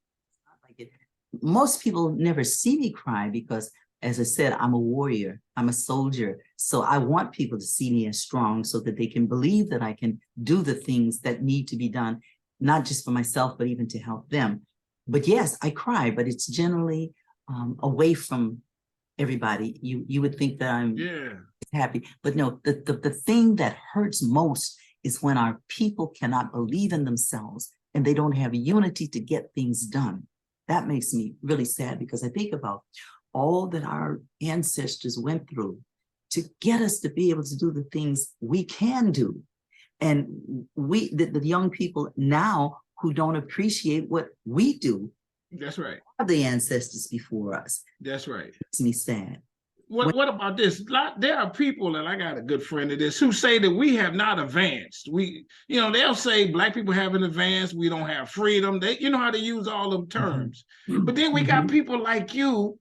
Most people never see me cry because, as I said, I'm a warrior, I'm a soldier. So I want people to see me as strong so that they can believe that I can do the things that need to be done, not just for myself, but even to help them. But yes, I cry, but it's generally away from everybody. You would think that I'm happy, but no, the thing that hurts most is when our people cannot believe in themselves and they don't have unity to get things done. That makes me really sad, because I think about all that our ancestors went through to get us to be able to do the things we can do. And the young people now who don't appreciate what we do. That's right. The ancestors before us. That's right. It makes me sad. What about this? There are people, and I got a good friend of this, who say that we have not advanced. They'll say Black people haven't advanced. We don't have freedom. You know how to use all them terms. Mm-hmm. But then we got people like you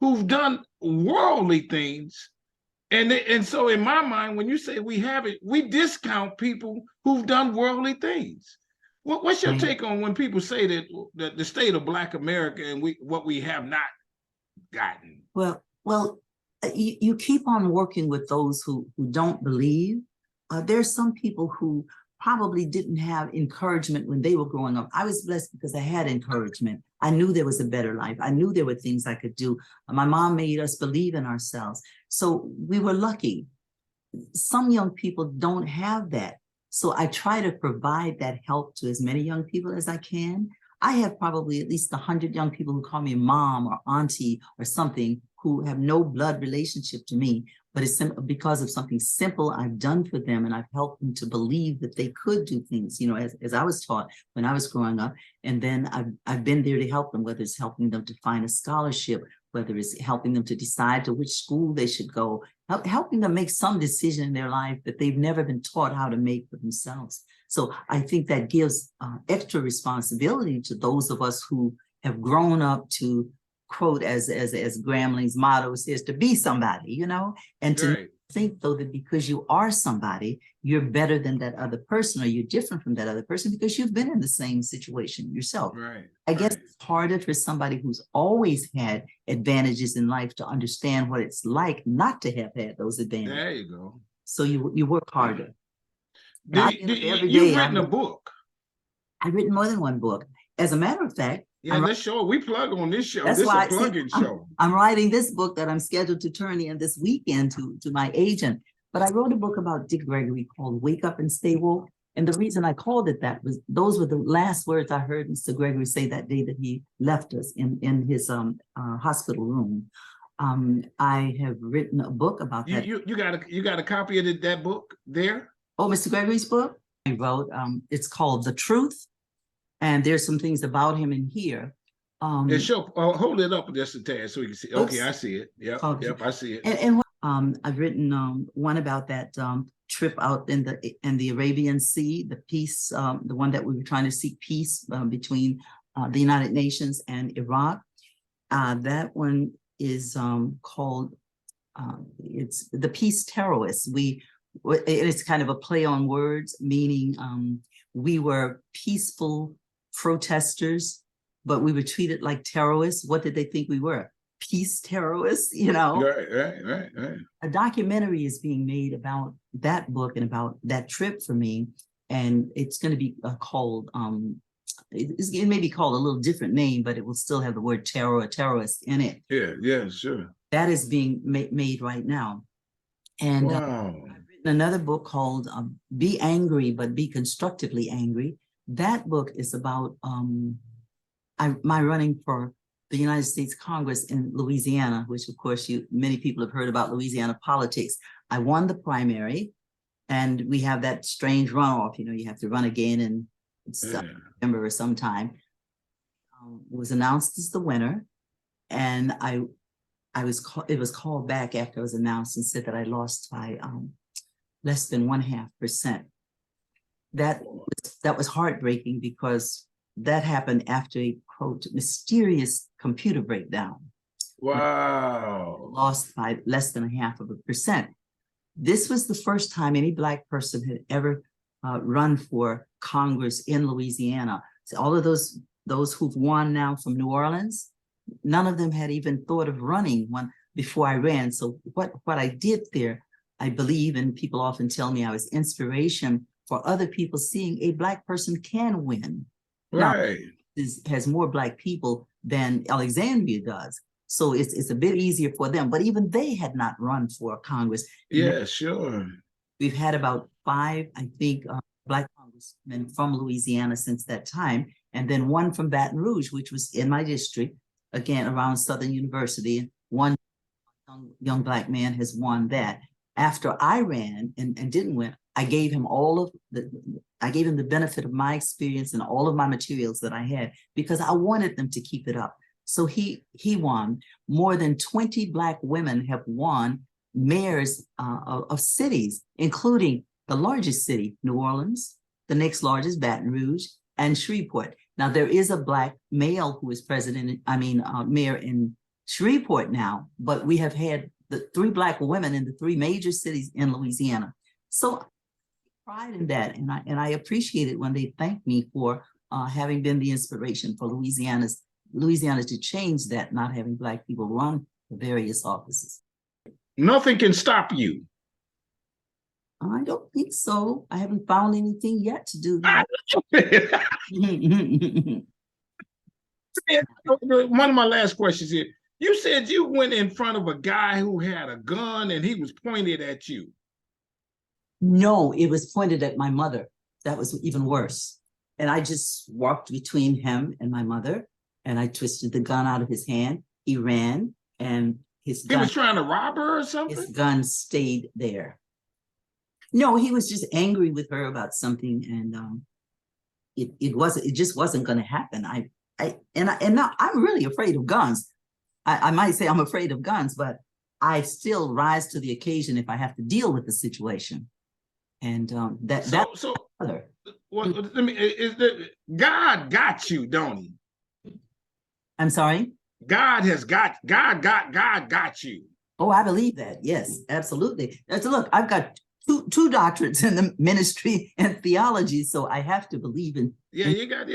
who've done worldly things. And so in my mind, when you say we haven't, we discount people who've done worldly things. What's your take on when people say that the state of Black America and what we have not gotten? Well, you keep on working with those who don't believe. There's some people who probably didn't have encouragement when they were growing up. I was blessed because I had encouragement. I knew there was a better life. I knew there were things I could do. My mom made us believe in ourselves. So we were lucky. Some young people don't have that. So I try to provide that help to as many young people as I can. I have probably at least 100 young people who call me mom or auntie or something, who have no blood relationship to me, but it's because of something simple I've done for them, and I've helped them to believe that they could do things, as I was taught when I was growing up. And then I've been there to help them, whether it's helping them to find a scholarship, whether it's helping them to decide to which school they should go, helping them make some decision in their life that they've never been taught how to make for themselves. So I think that gives extra responsibility to those of us who have grown up to, quote, as Grambling's motto says, to be somebody, and to think though that because you are somebody, you're better than that other person, or you're different from that other person because you've been in the same situation yourself. Right. I guess right. it's harder for somebody who's always had advantages in life to understand what it's like not to have had those advantages. There you go. So you work harder. Now, every You've day written a book. I've written more than one book. As a matter of fact, Yeah, let's show. We plug on this show. that's This is why a plug-in show. I'm writing this book that I'm scheduled to turn in this weekend to my agent. But I wrote a book about Dick Gregory called Wake Up and Stay Woke. And the reason I called it that was those were the last words I heard Mr. Gregory say that day that he left us in his hospital room. I have written a book about that. You got a copy of that book there? Oh, Mr. Gregory's book? I wrote, it's called The Truth. And there's some things about him in here. Hold it up just a tad so you can see. Okay, I see it. Yep, I see it. And I've written one about that trip out in the Arabian Sea, the peace, the one that we were trying to seek peace between the United Nations and Iraq. That one is called it's the Peace Terrorists. It's kind of a play on words, meaning we were peaceful protesters, but we were treated like terrorists. What did they think we were? Peace terrorists, you know? Right. A documentary is being made about that book and about that trip for me. And it's going to be called, it may be called a little different name, but it will still have the word terror or terrorist in it. Yeah, sure. That is being made right now. And wow. I've written another book called Be Angry, but Be Constructively Angry. That book is about my running for the United States Congress in Louisiana, which of course many people have heard about Louisiana politics. I won the primary, and we have that strange runoff. You know, you have to run again in September or sometime. Was announced as the winner, and it was called back after I was announced and said that I lost by less than 0.5%. That was heartbreaking because that happened after a quote mysterious computer breakdown. Wow. Lost by less than 0.5%. This was the first time any Black person had ever run for Congress in Louisiana. So all of those who've won now from New Orleans, none of them had even thought of running one before I ran. So what I did there, I believe, and people often tell me I was inspiration for other people seeing a Black person can win. Right. Now, has more Black people than Alexandria does. So it's a bit easier for them, but even they had not run for Congress. Yeah, sure. We've had about 5, I think, Black congressmen from Louisiana since that time, and then one from Baton Rouge, which was in my district, again, around Southern University. One young Black man has won that. After I ran and didn't win, I gave him the benefit of my experience and all of my materials that I had because I wanted them to keep it up. So he won. More than 20 Black women have won mayors of cities, including the largest city, New Orleans, the next largest, Baton Rouge, and Shreveport. Now there is a Black male who is mayor in Shreveport now, but we have had the 3 Black women in the 3 major cities in Louisiana. So pride in that, and I appreciate it when they thank me for having been the inspiration for Louisiana to change that, not having Black people run for various offices. Nothing can stop you. I don't think so. I haven't found anything yet to do that. One of my last questions here. You said you went in front of a guy who had a gun and he was pointed at you. No, it was pointed at my mother. That was even worse. And I just walked between him and my mother, and I twisted the gun out of his hand. He ran, and he was trying to rob her or something? His gun stayed there. No, he was just angry with her about something, and it just wasn't going to happen. Now I'm really afraid of guns. I might say I'm afraid of guns, but I still rise to the occasion if I have to deal with the situation. And God got you, don't he? I'm sorry? God got you. Oh, I believe that. Yes, absolutely. Look, I've got two doctorates in the ministry and theology, so I have to believe in. Yeah, you got, let me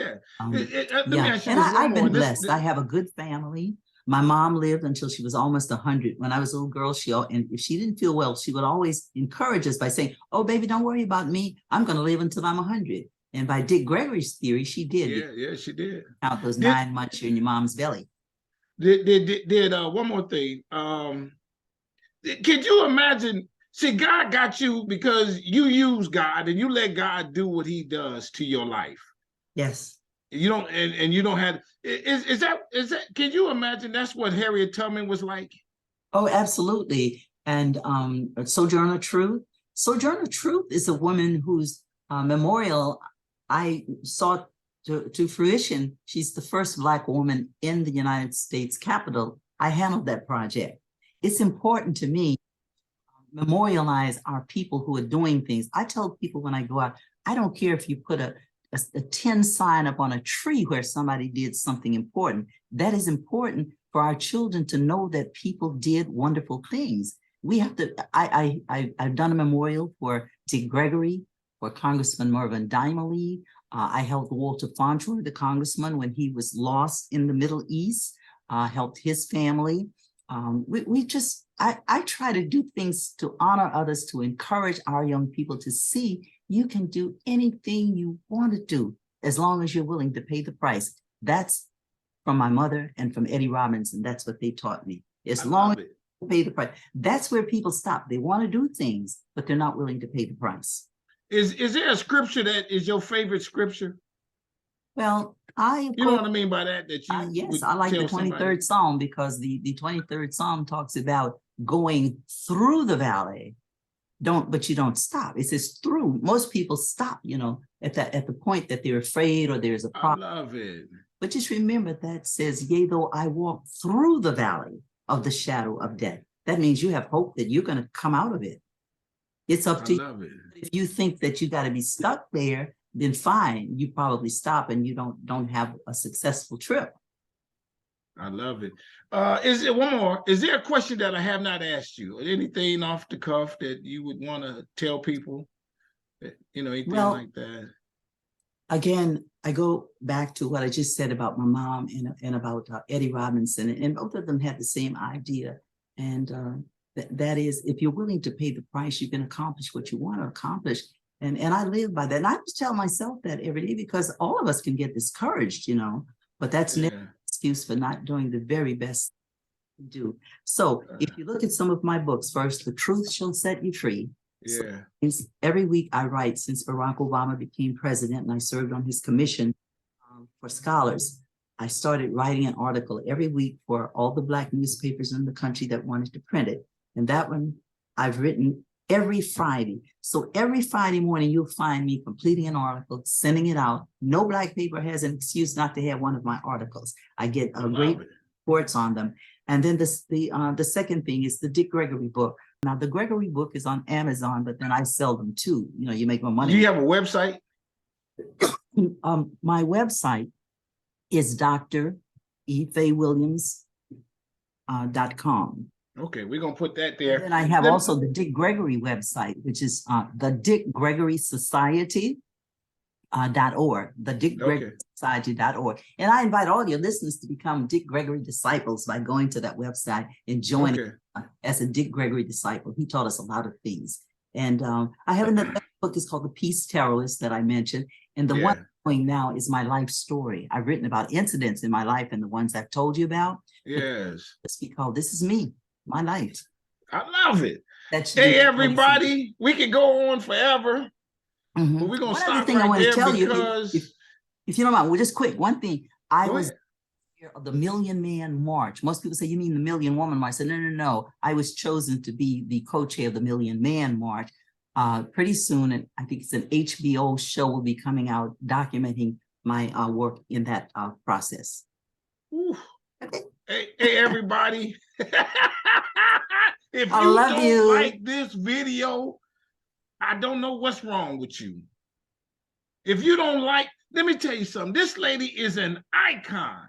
Yeah, ask you and this one I've more. been blessed. I have a good family. My mom lived until she was almost 100. When I was a little girl, and if she didn't feel well, she would always encourage us by saying, "Oh, baby, don't worry about me. I'm going to live until I'm 100." And by Dick Gregory's theory, she did. Yeah, she did. Count those Did 9 months you're in your mom's belly. one more thing. Could you imagine? See, God got you because you use God and you let God do what He does to your life. Yes. You don't, and you don't have. Is that? Can you imagine? That's what Harriet Tubman was like. Oh, absolutely. And Sojourner Truth. Sojourner Truth is a woman whose memorial I saw to fruition. She's the first Black woman in the United States Capitol. I handled that project. It's important to me to memorialize our people who are doing things. I tell people when I go out, I don't care if you put a tin sign up on a tree where somebody did something important. That is important for our children to know that people did wonderful things. We have to, I've done a memorial for Dick Gregory, for Congressman Mervyn Dimely. I helped Walter Fauntleroy, the congressman, when he was lost in the Middle East, helped his family. I try to do things to honor others, to encourage our young people to see you can do anything you want to do as long as you're willing to pay the price. That's from my mother and from Eddie Robinson. That's what they taught me. As long as you pay the price. That's where people stop. They want to do things, but they're not willing to pay the price. Is there a scripture that is your favorite scripture? Well, you know what I mean by that? That you yes, I like the 23rd Psalm, because the 23rd Psalm talks about going through the valley. But you don't stop. It says through. Most people stop, at the point that they're afraid or there's a problem. I love it. But just remember that says, yea, though I walk through the valley of the shadow of death. That means you have hope that you're going to come out of it. It's up to you. If you think that you got to be stuck there, then fine. You probably stop and you don't have a successful trip. I love it. Is there one more? Is there a question that I have not asked you? Anything off the cuff that you would want to tell people? Anything like that? Again, I go back to what I just said about my mom and about Eddie Robinson, and both of them had the same idea. And that is, if you're willing to pay the price, you can accomplish what you want to accomplish. And I live by that. And I just tell myself that every day, because all of us can get discouraged, but that's never an excuse for not doing the very best you do. So if you look at some of my books, first, The Truth Shall Set You Free. Yeah. So every week I write, since Barack Obama became president and I served on his commission for scholars. I started writing an article every week for all the Black newspapers in the country that wanted to print it. And that one I've written every Friday. So every Friday morning, you'll find me completing an article, sending it out. No Black paper has an excuse not to have one of my articles. I get great reports on them. And then the second thing is the Dick Gregory book. Now, the Gregory book is on Amazon, but then I sell them too. You make more money. Do you have a website? My website is drefawilliams.com. Okay, we're going to put that there. And I have also the Dick Gregory website, which is the Dick Gregory Society. .org, the Dick Gregory Society.org. And I invite all your listeners to become Dick Gregory disciples by going to that website and joining as a Dick Gregory disciple. He taught us a lot of things. And I have another book, is called The Peace Terrorist that I mentioned. And the one I'm doing now is my life story. I've written about incidents in my life and the ones I've told you about. Yes. It's called This Is Me, My Life. I love it. Hey, everybody, we could go on forever. Mm-hmm. But we're going to stop thing I want to tell because... you, if you don't mind, well, just quick, one thing. I was of the Million Man March. Most people say, you mean the Million Woman March? I said, no. I was chosen to be the co-chair of the Million Man March. Pretty soon, and I think it's an HBO show will be coming out documenting my work in that process. Okay. Hey, everybody. If I you love don't you. like this video, I don't know what's wrong with you. If you don't like, let me tell you something. This lady is an icon.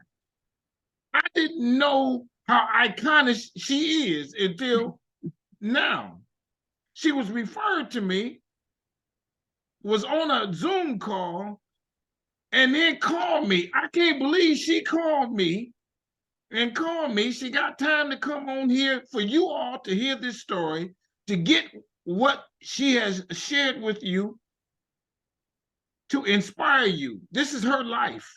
I didn't know how iconic she is until now. She was referred to me, was on a Zoom call, and then called me. I can't believe she called me and called me. She got time to come on here for you all to hear this story, to get what she has shared with you, to inspire you. This is her life.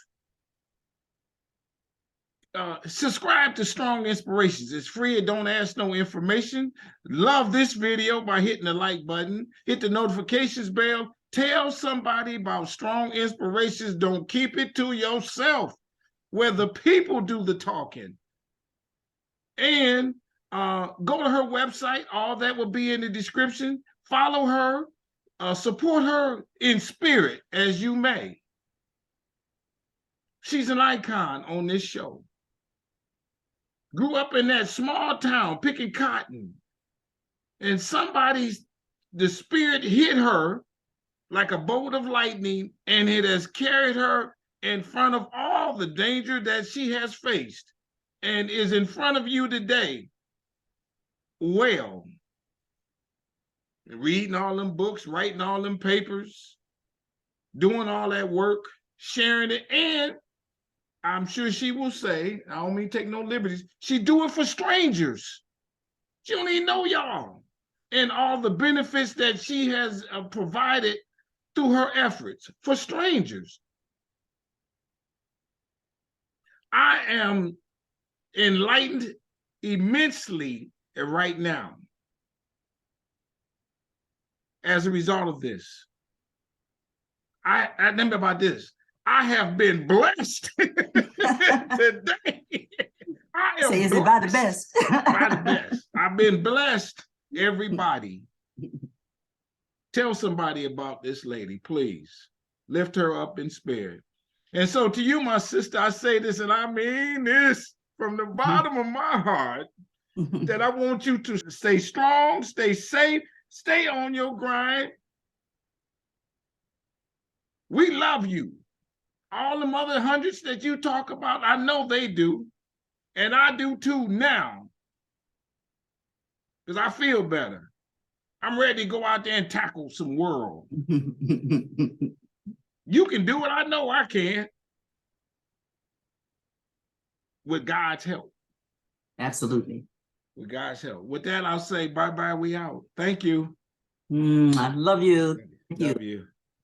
Subscribe to Strong Inspirations. It's free. It don't ask no information. Love this video by hitting the like button. Hit the notifications bell. Tell somebody about Strong Inspirations. Don't keep it to yourself, where the people do the talking. And go to her website. All that will be in the description. Follow her. Support her in spirit as you may. She's an icon on this show. Grew up in that small town picking cotton. And the spirit hit her like a bolt of lightning, and it has carried her in front of all the danger that she has faced and is in front of you today. Well, reading all them books, writing all them papers, doing all that work, sharing it, and I'm sure she will say, I don't mean take no liberties, she do it for strangers. She don't even know y'all. And all the benefits that she has provided through her efforts for strangers. I am enlightened immensely right now as a result of this. I remember about this. I have been blessed today. I am Say, is it by the best? by the best. I've been blessed, everybody. Tell somebody about this lady, please. Lift her up in spirit. And so to you, my sister, I say this, and I mean this from the bottom of my heart, that I want you to stay strong, stay safe, stay on your grind. We love you. All them other hundreds that you talk about, I know they do. And I do too now. Because I feel better. I'm ready to go out there and tackle some world. You can do it. I know I can. With God's help. Absolutely. With God's help. With that, I'll say bye-bye. We out. Thank you. I love you. Thank you. Love you.